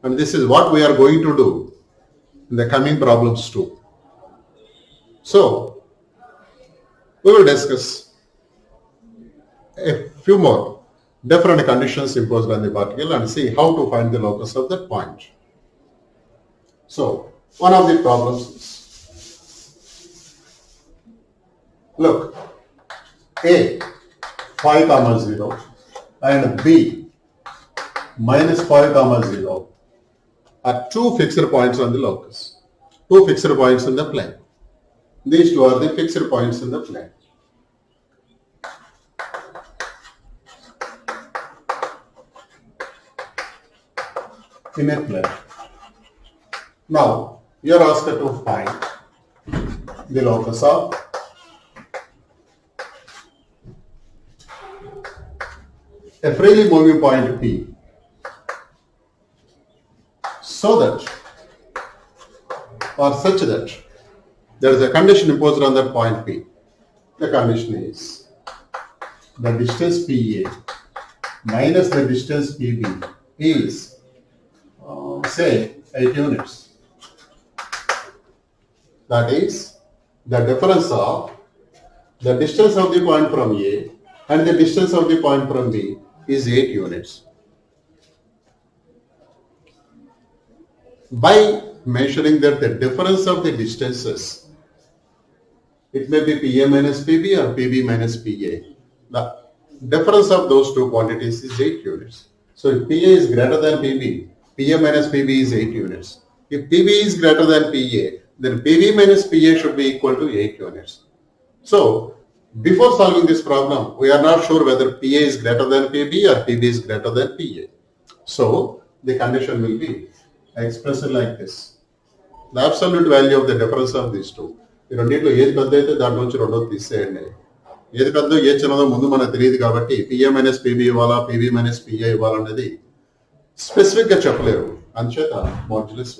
and this is what we are going to do in the coming problems too. So, we will discuss a few more different conditions imposed on the particle and see how to find the locus of that point. So, one of the problems is, look, A 5, 0 and B minus 5, 0 are 2 fixed points on the locus, 2 fixed points in the plane. These 2 are the fixed points in the plane. In a plane. Now, you are asked to find the locus of a freely moving point P, so that or such that there is a condition imposed on that point P. The condition is the distance PA minus the distance PB is say 8 units. That is the difference of the distance of the point from A and the distance of the point from B is 8 units. By measuring that the difference of the distances, it may be PA minus PB or PB minus PA. The difference of those 2 quantities is 8 units. So if PA is greater than PB, PA minus PB is 8 units. If PB is greater than PA, then PB minus PA should be equal to 8 units. So, before solving this problem, we are not sure whether PA is greater than PB or PB is greater than PA. So, the condition will be expressed like this. The absolute value of the difference of these 2. ఈ రెండింటిలో ఏది పెద్ద అయితే దాంట్లో నుంచి రెండోది తీసేయండి. ఏది పెద్ద ఏది చిన్నదో ముందు మనకు తెలియదు కాబట్టి PA మైనస్ PB ఇవ్వాలా PB మైనస్ PA ఇవ్వాలనేది స్పెసిఫిక్ గా చెప్పలేరు. అంచేత modulus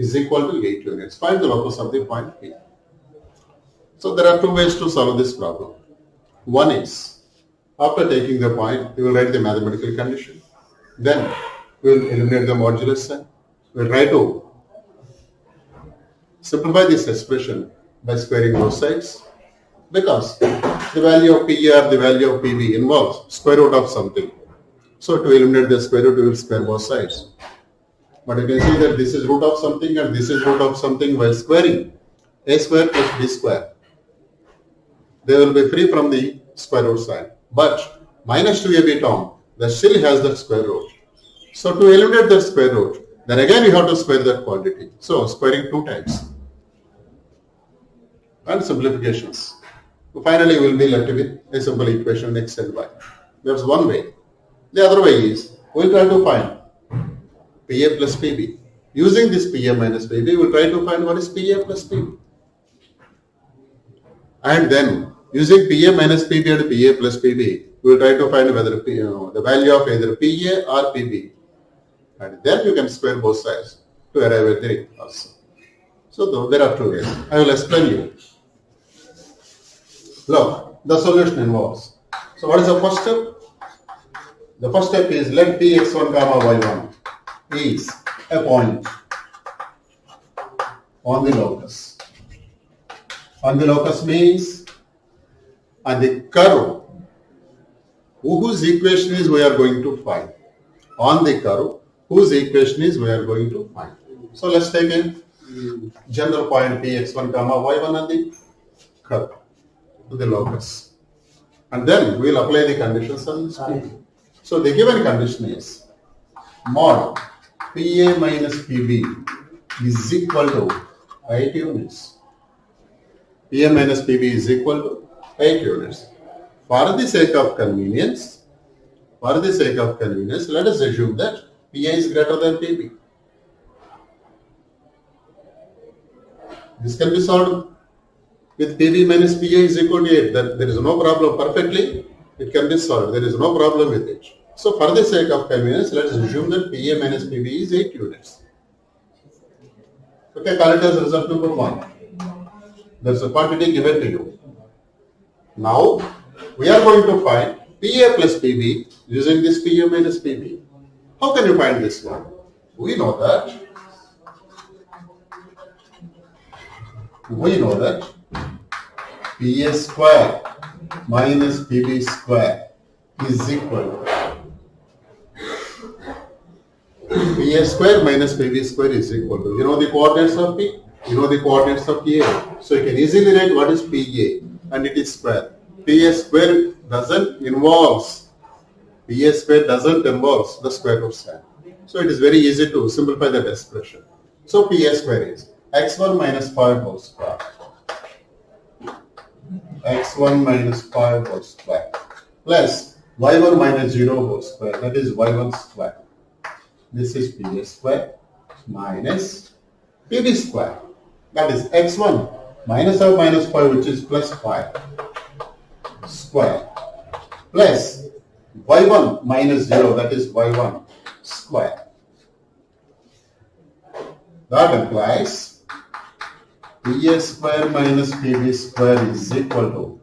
is equal to 8 units. Find the locus of the point P. So there are 2 ways to solve this problem. One is, after taking the point, you will write the mathematical condition. Then we will eliminate the modulus sign. We will try to simplify this expression by squaring both sides, because the value of PA or the value of PB involves square root of something. So to eliminate the square root, we will square both sides. But you can see that this is root of something and this is root of something. While squaring a square plus b square, they will be free from the square root sign. But minus 2ab term, that still has that square root. So to eliminate that square root, then again you have to square that quantity. So squaring 2 times. And simplifications. Finally, we will be left with a simple equation x and y. That's one way. The other way is, we will try to find PA plus PB. Using this PA minus PB, we will try to find what is PA plus PB. And then, using PA minus PB and PA plus PB, we will try to find whether the value of either PA or PB. And then you can square both sides to arrive at the answer. So there are 2 ways. I will explain you. Look, the solution involves. So what is the first step? The first step is let Px1, y1 is a point on the locus. On the locus means on the curve whose equation is we are going to find. On the curve whose equation is we are going to find. So let's take a general point px1 comma y1 on the curve to the locus. And then we will apply the conditions on this P. So the given condition is mod PA minus PB is equal to 8 units. PA minus PB is equal to 8 units. For the sake of convenience, let us assume that PA is greater than PB. This can be solved with PB minus PA is equal to 8. There is no problem. Perfectly, it can be solved. There is no problem with it. So for the sake of convenience, let us assume that PA minus PB is 8 units. Okay, call it as result number 1. There is a quantity given to you. Now, we are going to find PA plus PB using this PA minus PB. How can you find this one? We know that PA square minus PB square is equal to PA square minus PB square is equal to, you know the coordinates of P, you know the coordinates of PA. So you can easily write what is PA and it is square. PA square doesn't involve the square root sign. So it is very easy to simplify that expression. So PA square is x1 minus 5 whole square. X1 minus 5 whole square plus y1 minus 0 whole square, that is y1 square. This is PA square minus PB square, that is x1 minus 5 which is plus 5 square plus y1 minus 0 that is y1 square. That implies PA square minus PB square is equal to,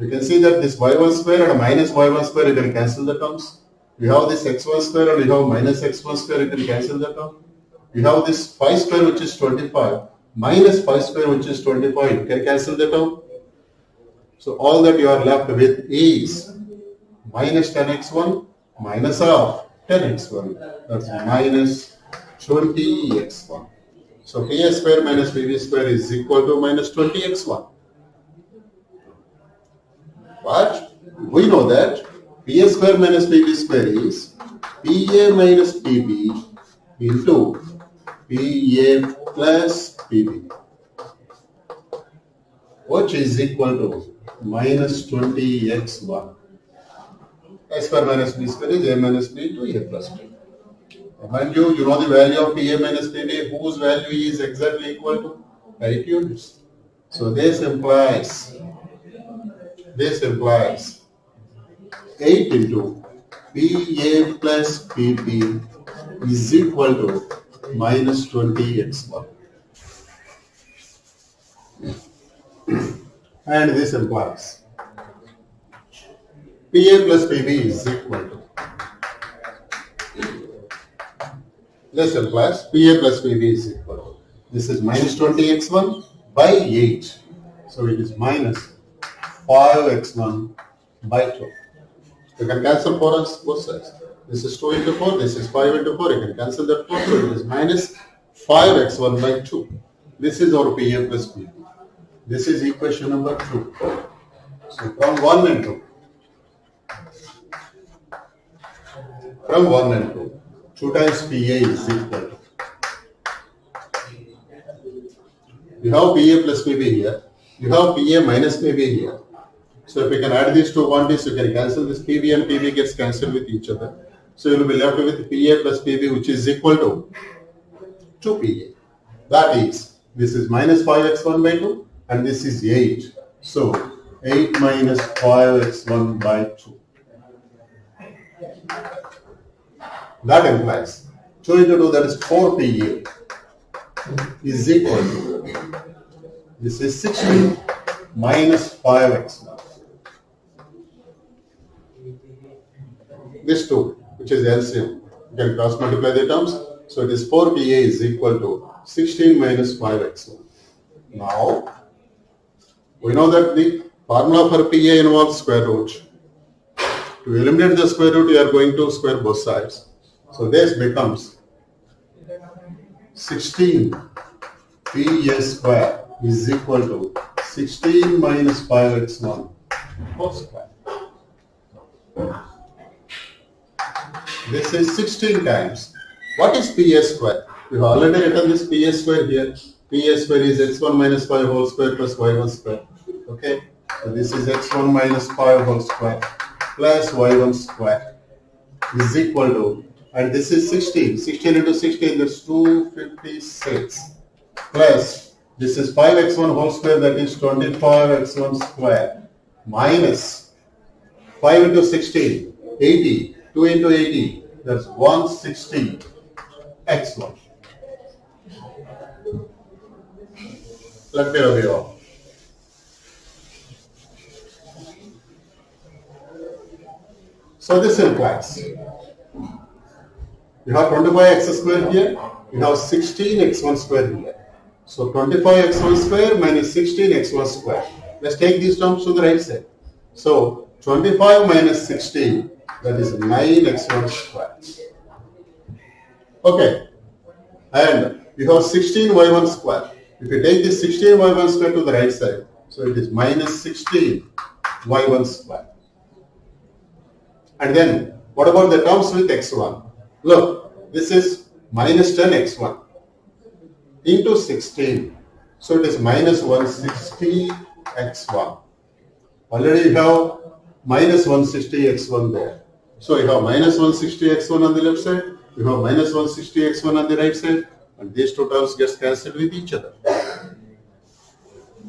you can see that this y1 square and minus y1 square, you can cancel the terms. You have this x1 square and you have minus x1 square, you can cancel the term. You have this 5 square which is 25 minus 5 square which is 25, you can cancel the term. So all that you are left with is minus 10x1 minus of 10x1, that's minus 20x1. So PA square minus PB square is equal to minus 20x1. But we know that PA square minus PB square is PA minus PB into PA plus PB, which is equal to minus 20x1. A square minus B square is A minus B into A plus B. Mind you, you know the value of PA minus PB, whose value is exactly equal to 8 units. So this implies 8 into PA plus PB is equal to minus 20x1. And this implies PA plus PB is equal to, this implies PA plus PB is equal to, this is minus 20x1 by 8. So it is minus 5x1 by 2. You can cancel for us both sides. This is 2 into 4, this is 5 into 4, you can cancel that 4, so it is minus 5x1 by 2. This is our PA plus PB. This is equation number 2. So from 1 and 2, 2 times PA is equal to, you have PA plus PB here, you have PA minus PB here. So if you can add these two quantities, you can cancel this PB and PB gets cancelled with each other. So you will be left with PA plus PB which is equal to 2PA. That is, this is minus 5x1 by 2 and this is 8. So 8 minus 5x1 by 2. That implies 2 into 2, that is 4PA is equal to, this is 16 minus 5x1. This 2, which is LCM, you can cross multiply the terms. So it is 4PA is equal to 16 minus 5x1. Now, we know that the formula for PA involves square root. To eliminate the square root, you are going to square both sides. So this becomes 16 PA square is equal to 16 minus 5x1 whole square. This is 16 times. What is PA square? We have already written this PA square here. PA square is x1 minus 5 whole square plus y1 square. Okay? So this is x1 minus 5 whole square plus y1 square is equal to, and this is 16. 16 into 16, that's 256. Plus, this is 5x1 whole square, that is 25x1 square, minus 5 into 16, 80. 2 into 80, that's 160 x1. Let me review. So this implies you have 25x square here, you have 16x1 square here. So 25x1 square minus 16x1 square. Let's take these terms to the right side. So 25 minus 16, that is 9x1 square. Okay, and you have 16y1 square. If you take this 16y1 square to the right side, so it is minus 16y1 square. And then, what about the terms with x1? Look, this is minus 10x1 into 16. So it is minus 160 x1. Already you have minus 160 x1 there. So you have minus 160 x1 on the left side, you have minus 160 x1 on the right side, and these two terms get cancelled with each other.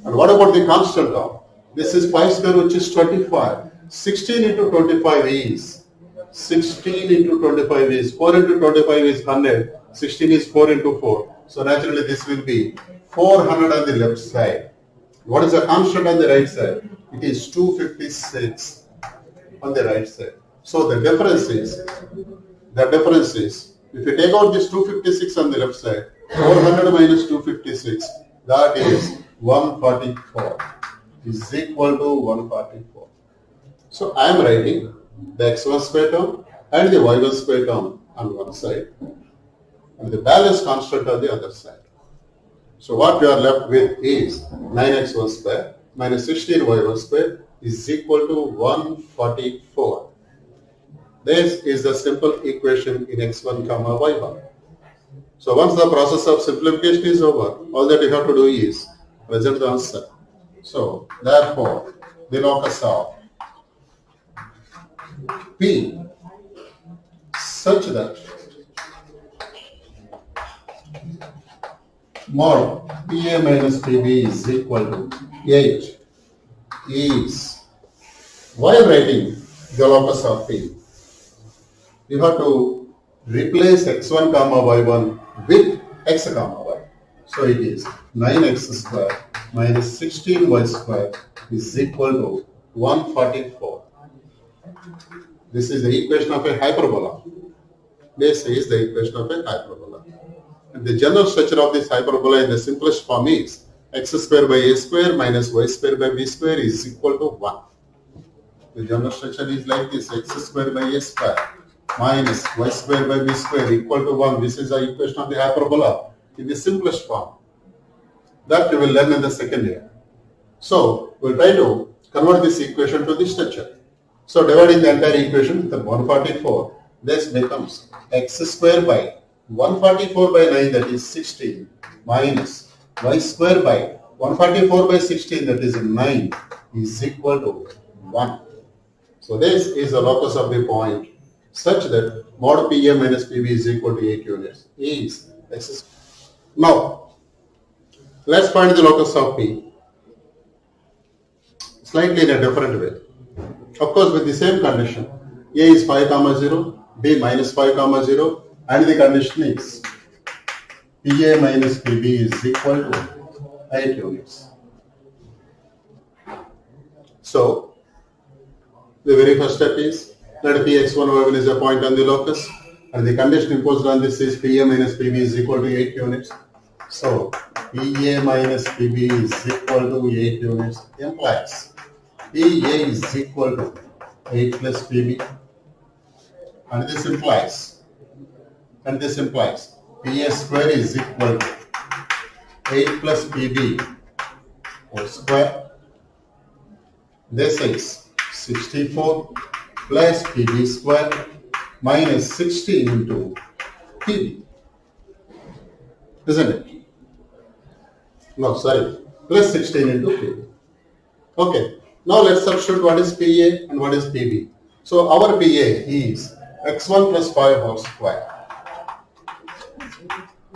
And what about the constant term? This is 5 square, which is 25. 16 into 25 is 16 into 25 is 4 into 25 is 100. 16 is 4 into 4. So naturally this will be 400 on the left side. What is the constant on the right side? It is 256 on the right side. So the difference is, if you take out this 256 on the left side, 400 minus 256, that is 144 is equal to 144. So I am writing the x1 square term and the y1 square term on one side and the balance constant on the other side. So what we are left with is 9x1 square minus 16y1 square is equal to 144. This is the simple equation in x1 comma y1. So once the process of simplification is over, all that you have to do is present the answer. So therefore, the locus of P such that mod PA minus PB is equal to 8 is, while writing the locus of P, you have to replace x1 comma y1 with x comma y. So it is 9x square minus 16y square is equal to 144. This is the equation of a hyperbola. This is the equation of a hyperbola. And the general structure of this hyperbola in the simplest form is x square by a square minus y square by b square is equal to 1. The general structure is like this: x square by a square minus y square by b square equal to 1. This is the equation of the hyperbola in the simplest form. That you will learn in the second year. So we'll try to convert this equation to this structure. So dividing the entire equation with 144, this becomes x square by 144 by 9, that is 16, minus y square by 144 by 16, that is 9, is equal to 1. So this is the locus of the point such that mod PA minus PB is equal to 8 units is x. Now, let's find the locus of P slightly in a different way. Of course, with the same condition, A is 5 comma 0, B minus 5 comma 0, and the condition is PA minus PB is equal to 8 units. So, the very first step is let Px1 y1 is a point on the locus, and the condition imposed on this is PA minus PB is equal to 8 units. So PA minus PB is equal to 8 units implies PA is equal to 8 plus PB, and this implies PA square is equal to 8 plus PB whole square. This is 64 plus PB square minus 16 into PB, isn't it? No, sorry, plus 16 into PB. Okay, now let's substitute what is PA and what is PB. So our PA is x1 plus 5 whole square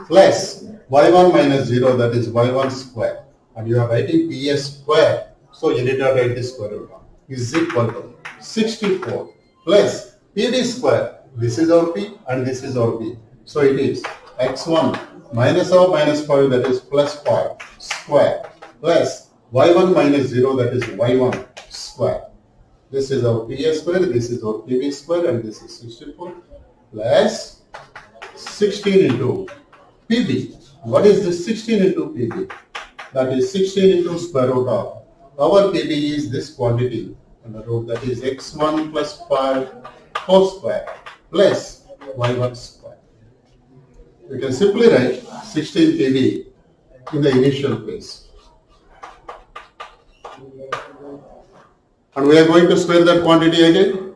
plus y1 minus 0, that is y1 square, and you are writing PA square, so you need not write this square root down, is equal to 64 plus PB square. This is our P and this is our B. So it is x1 minus of minus 5, that is plus 5 square, plus y1 minus 0, that is y1 square. This is our PA square, this is our PB square, and this is 64 plus 16 into PB. What is this 16 into PB? That is 16 into square root of our PB is this quantity under root, that is x1 plus 5 whole square plus y1 square. We can simply write 16 PB in the initial phase. And we are going to square that quantity again.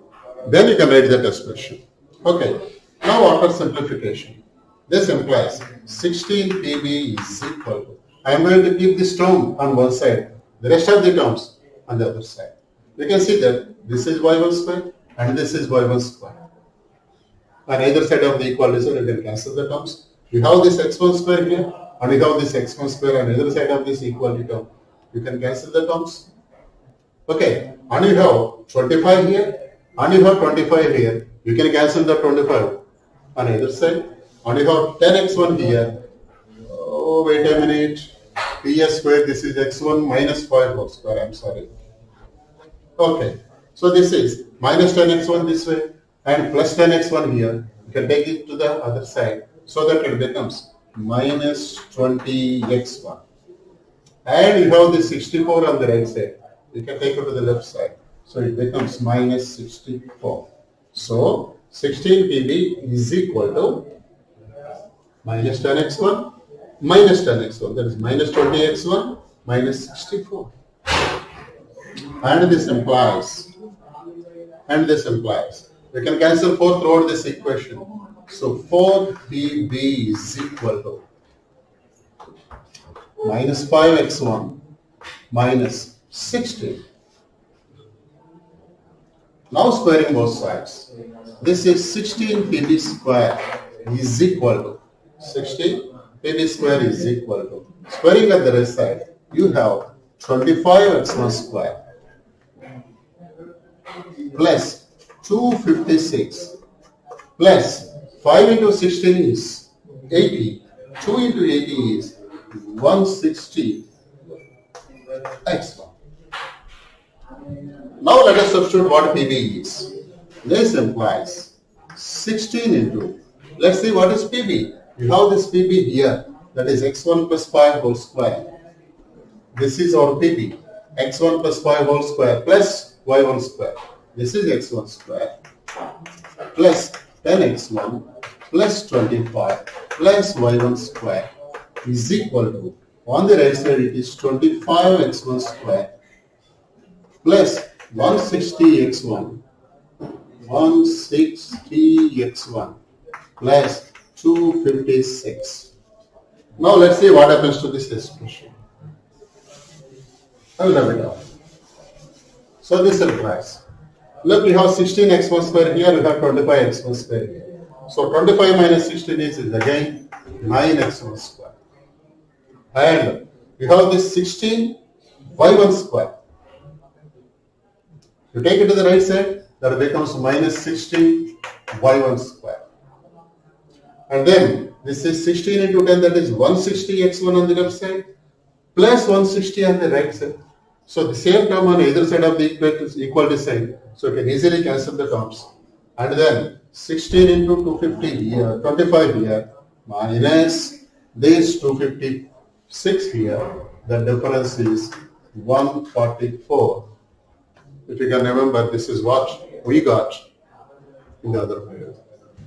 Then you can write that expression. Okay. Now after simplification, this implies 16 PB is equal to, I am going to keep this term on one side, the rest of the terms on the other side. You can see that this is y1 square and this is y1 square. On either side of the equality, so you can cancel the terms. You have this x1 square here and you have this x1 square on either side of this equality term. You can cancel the terms. Okay, and you have 25 here and you have 25 here. You can cancel the 25 on either side. And you have 10x1 here. Oh, wait a minute. PS square, this is x1 minus 5 whole square. I'm sorry. Okay, so this is minus 10x1 this way and plus 10x1 here. You can take it to the other side so that it becomes minus 20x1. And you have the 64 on the right side. You can take it to the left side. So it becomes minus 64. So 16 PB is equal to minus 10x1 minus 10x1. That is minus 20x1 minus 64. And this implies, we can cancel 4 throughout this equation. So 4 PB is equal to minus 5x1 minus 16. Now squaring both sides. This is 16 PB square is equal to 16 PB square is equal to, squaring at the right side, you have 25x1 square plus 256 plus 5 into 16 is 80, 2 into 80 is 160 x1. Now let us substitute what PB is. This implies 16 into, let's see what is PB. You have this PB here, that is x1 plus 5 whole square. This is our PB, x1 plus 5 whole square plus y1 square. This is x1 square plus 10x1 plus 25 plus y1 square is equal to, on the right side it is 25x1 square plus 160x1 plus 256. Now let's see what happens to this expression. I'll rub it off. So this implies, look, we have 16x1 square here, we have 25x1 square here. So 25 minus 16 is again 9x1 square. And we have this 16 y1 square. You take it to the right side, that becomes minus 16 y1 square. And then this is 16 into 10, that is 160 x1 on the left side plus 160 on the right side. So the same term on either side of the equality sign. So you can easily cancel the terms. And then 16 into 250 here, 25 here, minus This 256 here, the difference is 144. If you can remember, this is what we got in the other period.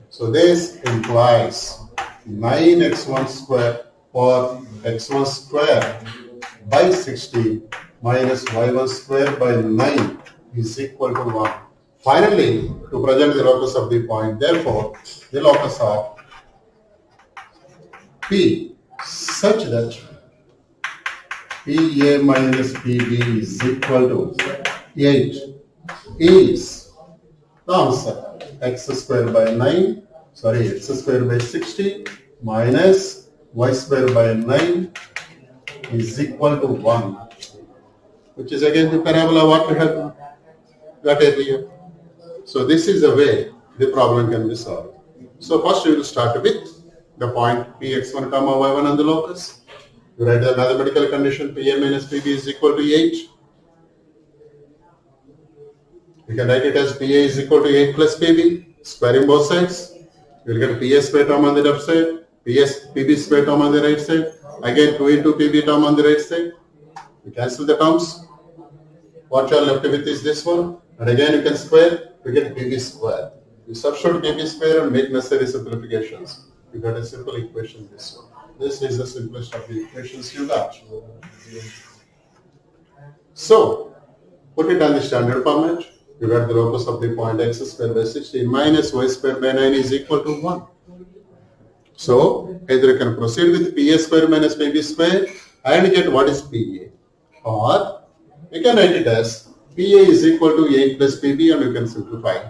So this implies 9x1 square or x1 square by 60 minus y1 square by 9 is equal to 1. Finally, to present the locus of the point, therefore, the locus of P such that PA minus PB is equal to 8 is the answer. X square by 60 minus y square by 9 is equal to 1, which is again the parabola what we have got earlier. So this is the way the problem can be solved. So first we will start with the point Px1 comma y1 on the locus. You write the mathematical condition Pa minus Pb is equal to 8. You can write it as Pa is equal to 8 plus Pb, squaring both sides. You will get Ps square term on the left side, Pb square term on the right side, again 2 into Pb term on the right side. You cancel the terms. What you are left with is this one. And again you can square, you get Pb square. You substitute Pb square and make necessary simplifications. You got a simple equation, this one. This is the simplest of the equations you got. So, put it on the standard format. You got the locus of the point x square by 16 minus y square by 9 is equal to 1. So, either you can proceed with Pa square minus Pb square and get what is Pa. Or, you can write it as Pa is equal to 8 plus Pb and you can simplify.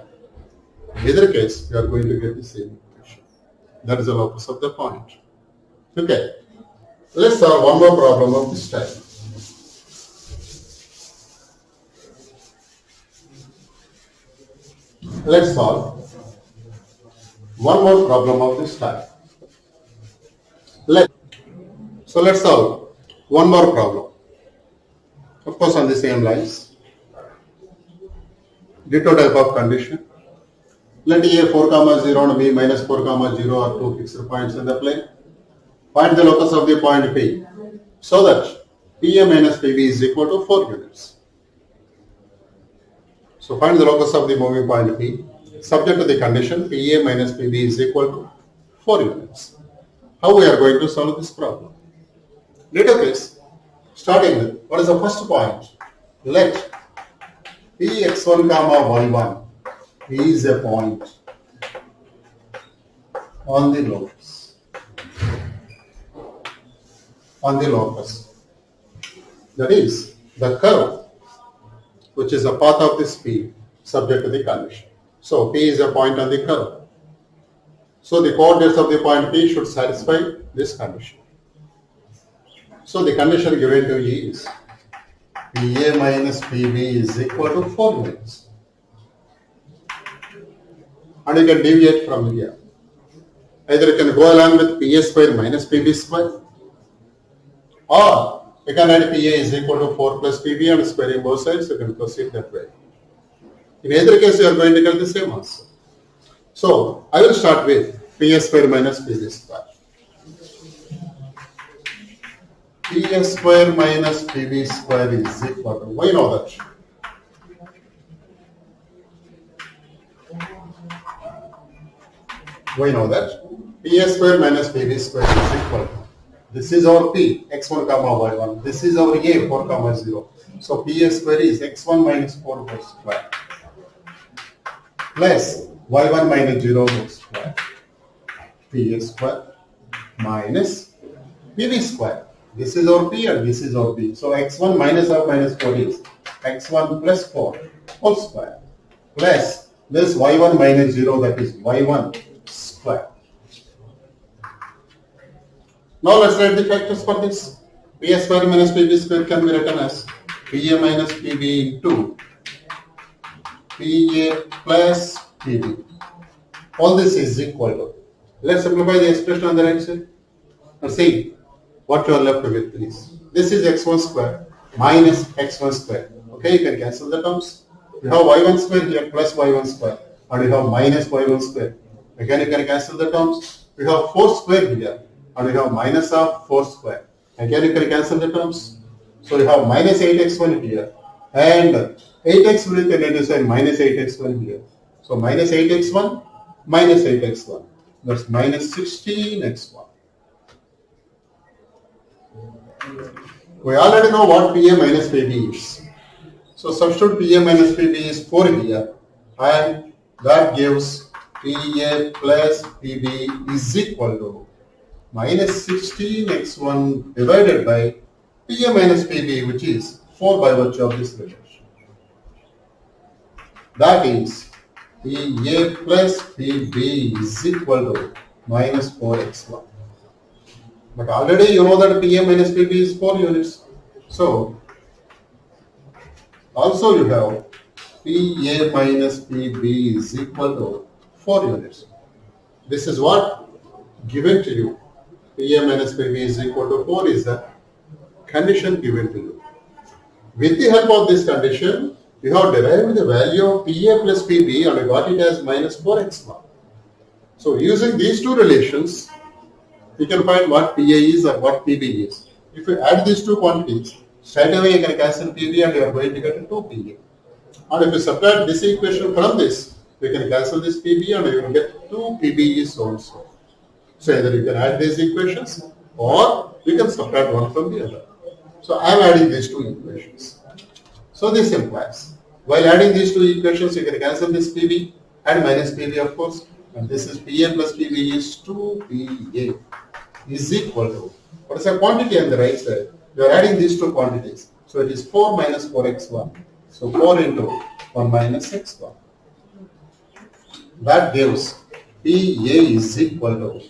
In either case, you are going to get the same equation. That is the locus of the point. Okay. Let's solve one more problem of this type. Let's solve one more problem of this type. Let's solve one more problem. Of course, on the same lines. Ditto type of condition. Let A 4, 0 and B minus 4, 0 are two fixed points in the plane. Find the locus of the point P so that Pa minus Pb is equal to 4 units. So find the locus of the moving point P subject to the condition Pa minus Pb is equal to 4 units. How we are going to solve this problem? Little case, starting with what is the first point? Let Px1 comma y1 is a point on the locus. That is the curve which is a path of this P subject to the condition. So P is a point on the curve. So the coordinates of the point P should satisfy this condition. So the condition given to you is Pa minus Pb is equal to 4 units. And you can deviate from here. Either you can go along with Pa square minus Pb square, or you can add Pa is equal to 4 plus Pb and squaring both sides, you can proceed that way. In either case, you are going to get the same answer. So, I will start with Pa square minus Pb square. Pa square minus Pb square is equal to, we know that. We know that Pa square minus Pb square is equal to, this is our P, x1 comma y1. This is our A, 4 comma 0. So Pa square is x1 minus 4 whole square plus y1 minus 0 whole square. Pa square minus Pb square. This is our P and this is our B. So x1 minus or minus 4 is x1 plus 4 whole square plus this y1 minus 0, that is y1 square. Now let's write the factors for this. Pa square minus Pb square can be written as Pa minus Pb into Pa plus Pb. All this is equal to. Let's simplify the expression on the right side. Now see what you are left with, please. This is x1 square minus x1 square. Okay, you can cancel the terms. You have y1 square here plus y1 square, and you have minus y1 square. Again, you can cancel the terms. We have 4 square here and you have minus of 4 square. Again, you can cancel the terms. So you have minus 8x1 here, and 8x will be reduced and minus 8x1 here. So minus 8x1 minus 8x1. That's minus 16x1. We already know what PA minus PB is. So substitute PA minus PB is 4 here, and that gives PA plus PB is equal to minus 16x1 divided by PA minus PB, which is 4 by virtue of this relation. That is PA plus PB is equal to minus 4x1. But already you know that PA minus PB is 4 units. So also you have PA minus PB is equal to 4 units. This is what given to you. PA minus PB is equal to 4 is the condition given to you. With the help of this condition, you have derived the value of PA plus PB and you got it as minus 4x1. So using these two relations, you can find what PA is or what PB is. If you add these two quantities, straight away you can cancel PB and you are going to get 2 PA. And if you subtract this equation from this, you can cancel this PB and you will get 2 PBs also. So either you can add these equations or you can subtract one from the other. So I am adding these two equations. So this implies, while adding these two equations, you can cancel this PB and minus PB of course. And this is PA plus PB is 2 PA is equal to, what is a quantity on the right side? You are adding these two quantities. So it is 4 minus 4x1. So 4 into 1 minus x1. That gives PA is equal to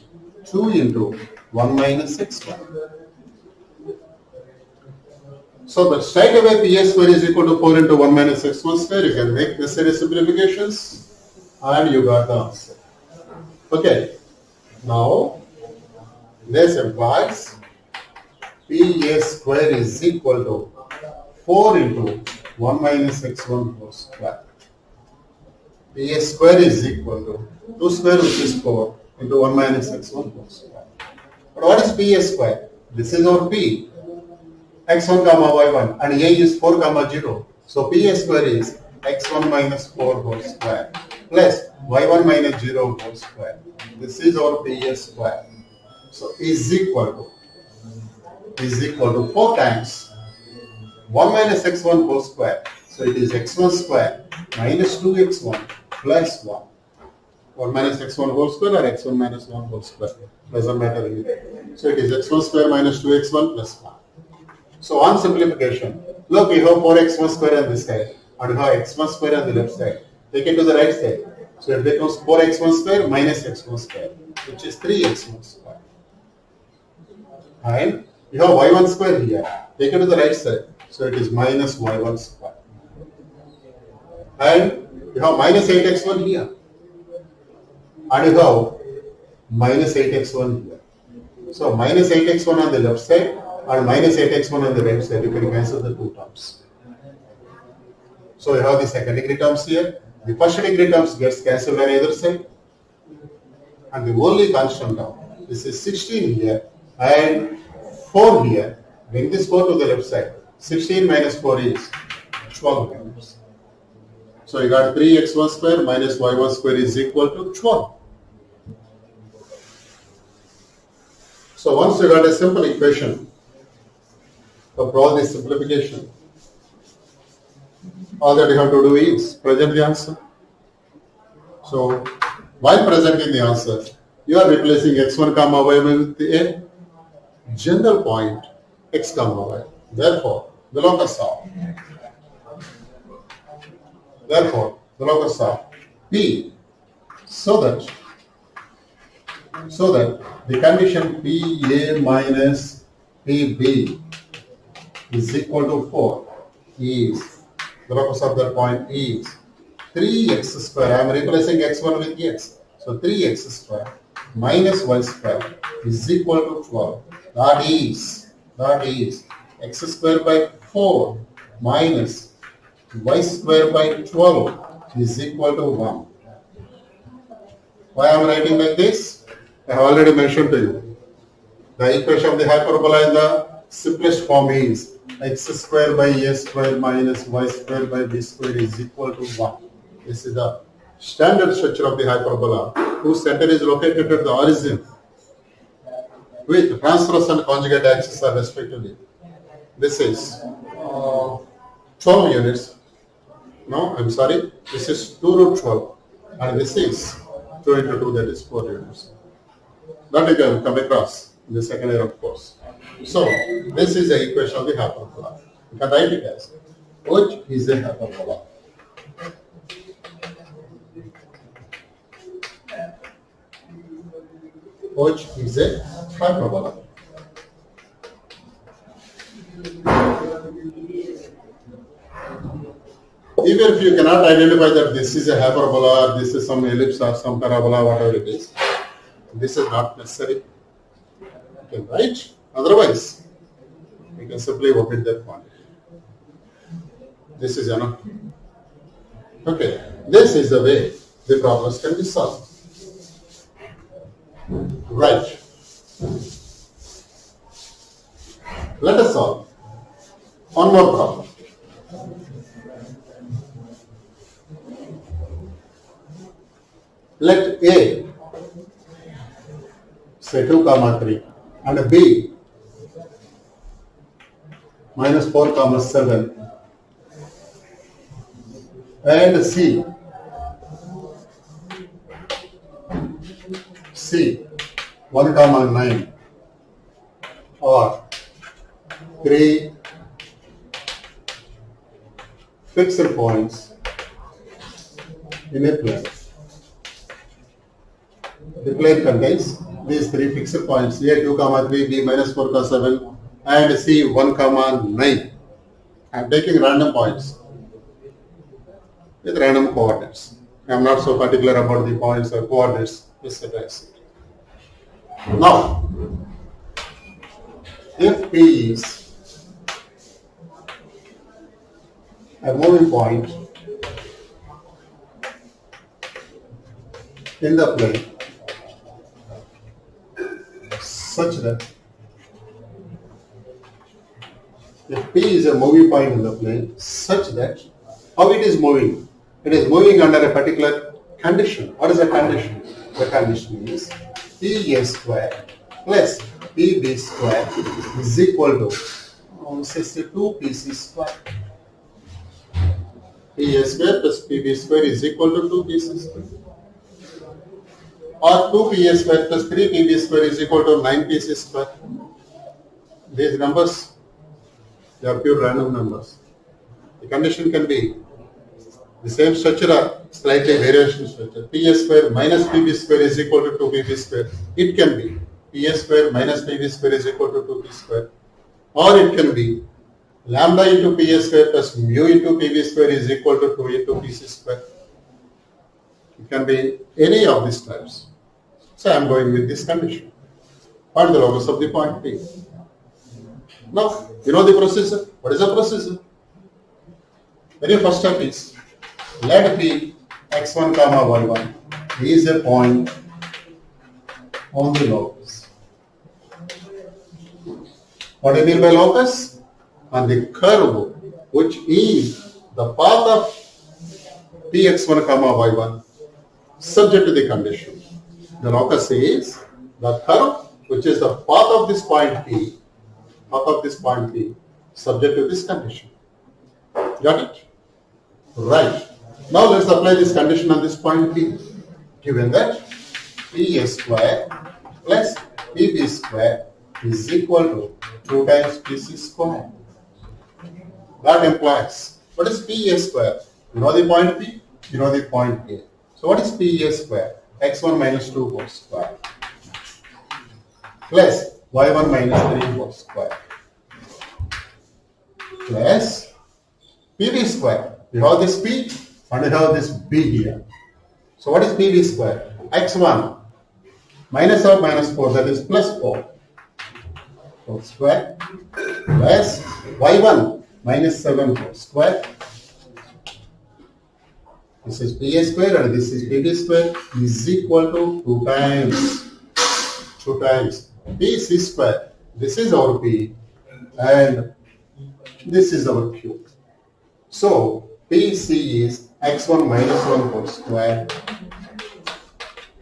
2 into 1 minus x1. So that straight away PA square is equal to 4 into 1 minus x1 square. You can make necessary simplifications and you got the answer. Okay. Now this implies PA square is equal to 4 into 1 minus x1 whole square. PA square is equal to 2 square which is 4 into 1 minus x1 whole square. But what is PA square? This is our P, x1 comma y1 and A is 4 comma 0. So PA square is x1 minus 4 whole square plus y1 minus 0 whole square. This is our PA square. So is equal to 4 times 1 minus x1 whole square. So it is x1 square minus 2x1 plus 1. 1 minus x1 whole square or x1 minus 1 whole square. Doesn't matter either. So it is x1 square minus 2x1 plus 1. So on simplification, look, we have 4x1 square on this side and we have x1 square on the left side. Take it to the right side. So it becomes 4x1 square minus x1 square, which is 3x1 square. And you have y1 square here. Take it to the right side. So it is minus y1 square. And you have minus 8x1 here. And you have minus 8x1 here. So minus 8x1 on the left side and minus 8x1 on the right side. You can cancel the two terms. So you have the second degree terms here. The first degree terms gets cancelled on either side. And the only constant term, this is 16 here and 4 here. Bring this 4 to the left side. 16 minus 4 is 12 units. So you got 3x1 square minus y1 square is equal to 12. So once you got a simple equation for all this simplification, all that you have to do is present the answer. So while presenting the answer, you are replacing x1 comma y with a general point x comma y. Therefore, the locus of P, so that the condition PA minus PB is equal to 4 is, the locus of that point is 3x square. I am replacing x1 with x. So 3x square minus y square is equal to 12. That is x square by 4 minus y square by 12 is equal to 1. Why I am writing like this? I have already mentioned to you. The equation of the hyperbola in the simplest form is x square by a square minus y square by b square is equal to 1. This is the standard structure of the hyperbola whose center is located at the origin with transverse and conjugate axis are respectively. This is 12 units. No, I'm sorry. This is 2 root 12 and this is 2 into 2, that is 4 units. That you can come across in the second year of course. So this is the equation of the hyperbola. You can write it as which is a hyperbola. Which is a hyperbola. Even if you cannot identify that this is a hyperbola or this is some ellipse or some parabola, whatever it is, this is not necessary. You can write, otherwise you can simply omit that quantity. This is enough. Okay, this is the way the problems can be solved. Right. Let us solve one more problem. Let A say 2 comma 3 and B minus 4 comma 7 and C 1 comma 9 or 3 fixed points in a plane. The plane contains these 3 fixed points A 2 comma 3, B minus 4 comma 7 and C 1 comma 9. I am taking random points with random coordinates. I am not so particular about the points or coordinates, etc. Now, if P is a moving point in the plane such that if P is a moving point in the plane such that how it is moving? It is moving under a particular condition. What is the condition? The condition is P A square plus PB square is equal to 62 PC square. P A square plus PB square is equal to 2 PC square. Or 2 PA square plus 3 PB square is equal to 9 PC square. These numbers, they are pure random numbers. The condition can be the same structure or slightly variation structure. PA square minus PB square is equal to 2 PB square. It can be PA square minus PB square is equal to 2P square. Or it can be lambda into PA square plus mu into PB square is equal to 2 into PC square. It can be any of these types. So I am going with this condition. Find the locus of the point P. Now, you know the procedure. What is the procedure? Very first step is let P x1 comma y1 is a point on the locus. What do you mean by locus? On the curve which is the path of Px1 comma y1 subject to the condition. The locus is the curve which is the path of this point P, subject to this condition. Got it? Right. Now let's apply this condition on this point P. Given that P square plus PB square is equal to 2 times PC square. That implies, what is P square? You know the point P? You know the point A. So what is P square? X1 minus 2 whole square plus Y1 minus 3 whole square plus PB square. You have this P and you have this B here. So what is PB square? X1 minus of minus 4, that is plus 4 whole square plus Y1 minus 7 whole square. This is P square and this is PB square is equal to 2 times PC square. This is our P and this is our Q. So PC is x1 minus 1 whole square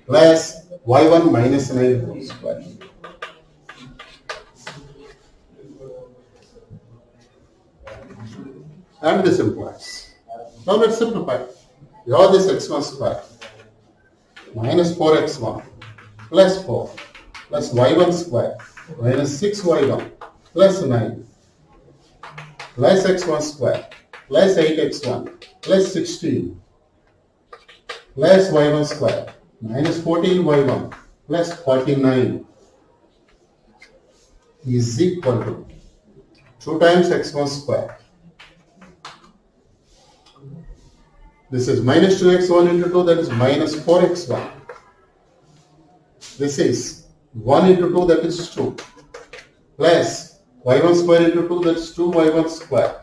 plus y1 minus 9 whole square. And this implies. Now let's simplify. We have this x1 square minus 4x1 plus 4 plus y1 square minus 6y1 plus 9 plus x1 square plus 8x1 plus 16 plus y1 square minus 14y1 plus 49 is equal to 2 times x1 square. This is minus 2x1 into 2, that is minus 4x1. This is 1 into 2, that is 2. Plus y1 square into 2, that is 2y1 square.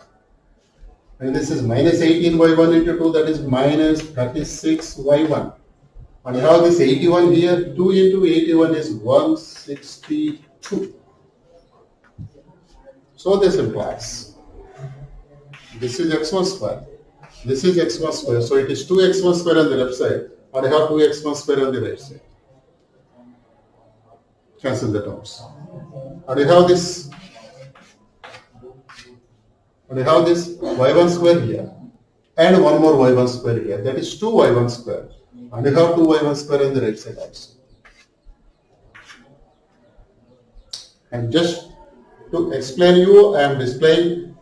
And this is minus 18y1 into 2, that is minus 36y1. And you have this 81 here, 2 into 81 is 162. So this implies, this is x1 square. This is x1 square, so it is 2x1 square on the left side, and I have 2x1 square on the right side. Cancel the terms. And I have this, y1 square here, and one more y1 square here. That is 2y1 square, and I have 2y1 square on the right side also. And just to explain you, I am displaying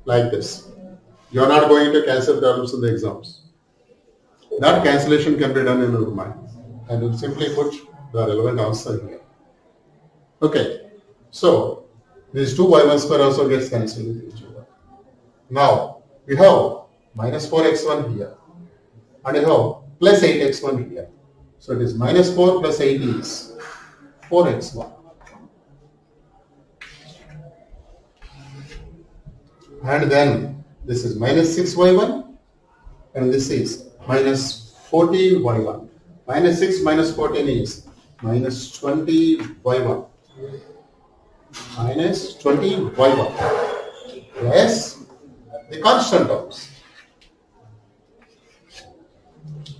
like this. You are not going to cancel terms in the exams. That cancellation can be done in your mind, and you simply put the relevant answer here. Okay, so these 2y1 square also gets cancelled with each other. Now we have minus 4x1 here, and we have plus 8x1 here. So it is minus 4 plus 8 is 4x1. And then this is minus 6y1 and this is minus 14y1. Minus 6 minus 14 is minus 20y1. Minus 20y1 plus the constant terms.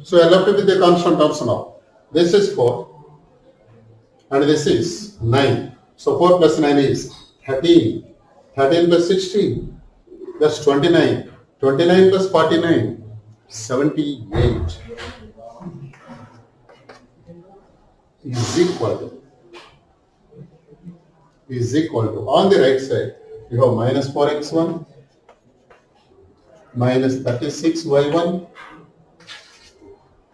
So I left with the constant terms now. This is 4 and this is 9. So 4 plus 9 is 13. 13 plus 16. That's 29. 29 plus 49, 78 is equal to, on the right side, you have minus 4x1, minus 36y1.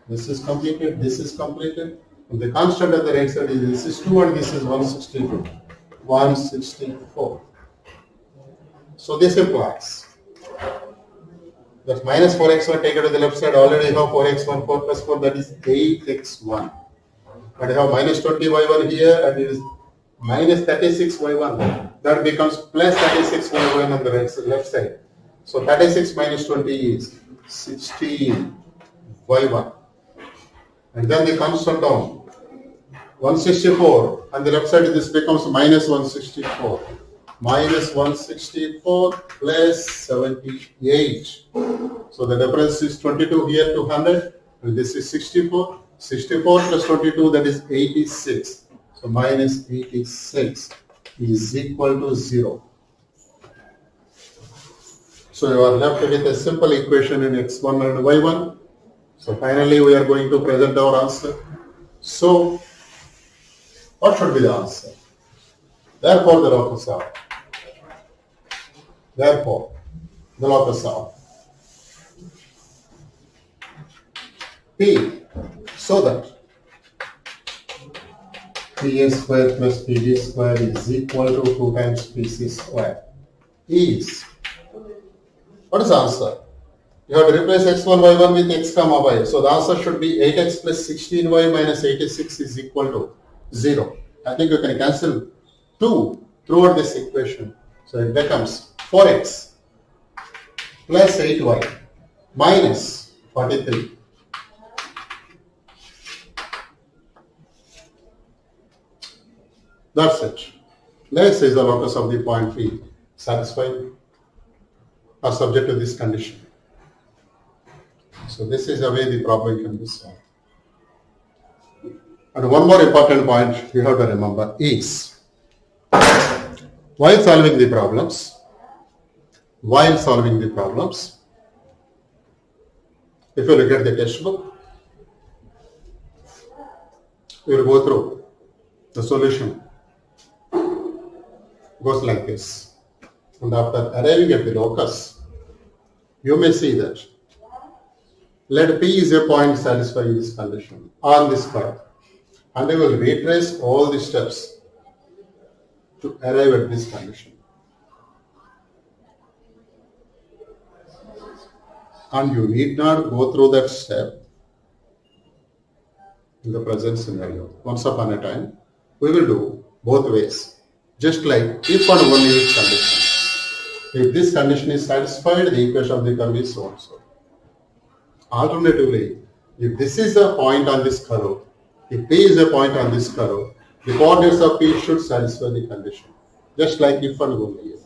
This is completed, this is completed. And the constant on the right side is this is 2 and this is 162. 164. So this implies that minus 4x1 taken to the left side, already have 4x1, 4 plus 4, that is 8x1. But I have minus 20y1 here and it is minus 36y1. That becomes plus 36y1 on the left side. So 36 minus 20 is 16y1. And then the constant term 164 and the left side this becomes minus 164. Minus 164 plus 78. So the difference is 22 here to 100 and this is 64. 64 plus 22, that is 86. So minus 86 is equal to 0. So you are left with a simple equation in x1 and y1. So finally we are going to present our answer. So what should be the answer? Therefore the locus of. Therefore the locus of P, so that PA square plus PD square is equal to 2 times PC square is, what is the answer? You have to replace x1, y1 with x comma y. So the answer should be 8x plus 16y minus 86 is equal to 0. I think you can cancel 2 throughout this equation. So it becomes 4x plus 8y minus 43. That's it. This is the locus of the point P satisfied or subject to this condition. So this is the way the problem can be solved. And one more important point you have to remember is, while solving the problems, if you look at the textbook, you will go through the solution. Goes like this. And after arriving at the locus, you may see that let P is a point satisfying this condition on this curve. And I will retrace all the steps to arrive at this condition. And you need not go through that step in the present scenario. Once upon a time, we will do both ways. Just like if and only if condition. If this condition is satisfied, the equation of the curve is so and so. Alternatively, if this is a point on this curve, if P is a point on this curve, the coordinates of P should satisfy the condition. Just like if and only if.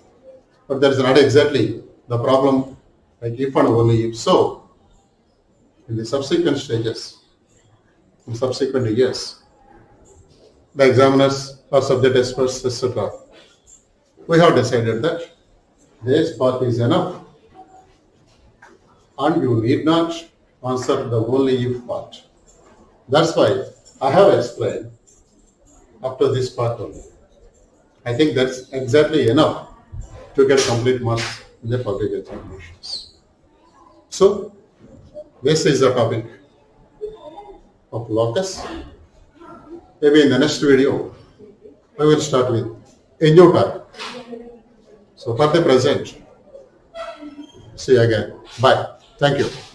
But that is not exactly the problem like if and only if. So, in the subsequent stages, in subsequent years, the examiners or subject experts, etc., we have decided that this part is enough and you need not answer the only if part. That's why I have explained up to this part only. I think that's exactly enough to get complete marks in the public examinations. So, this is the topic of locus. Maybe in the next video, I will start with a new topic. So, for the present, see you again. Bye. Thank you.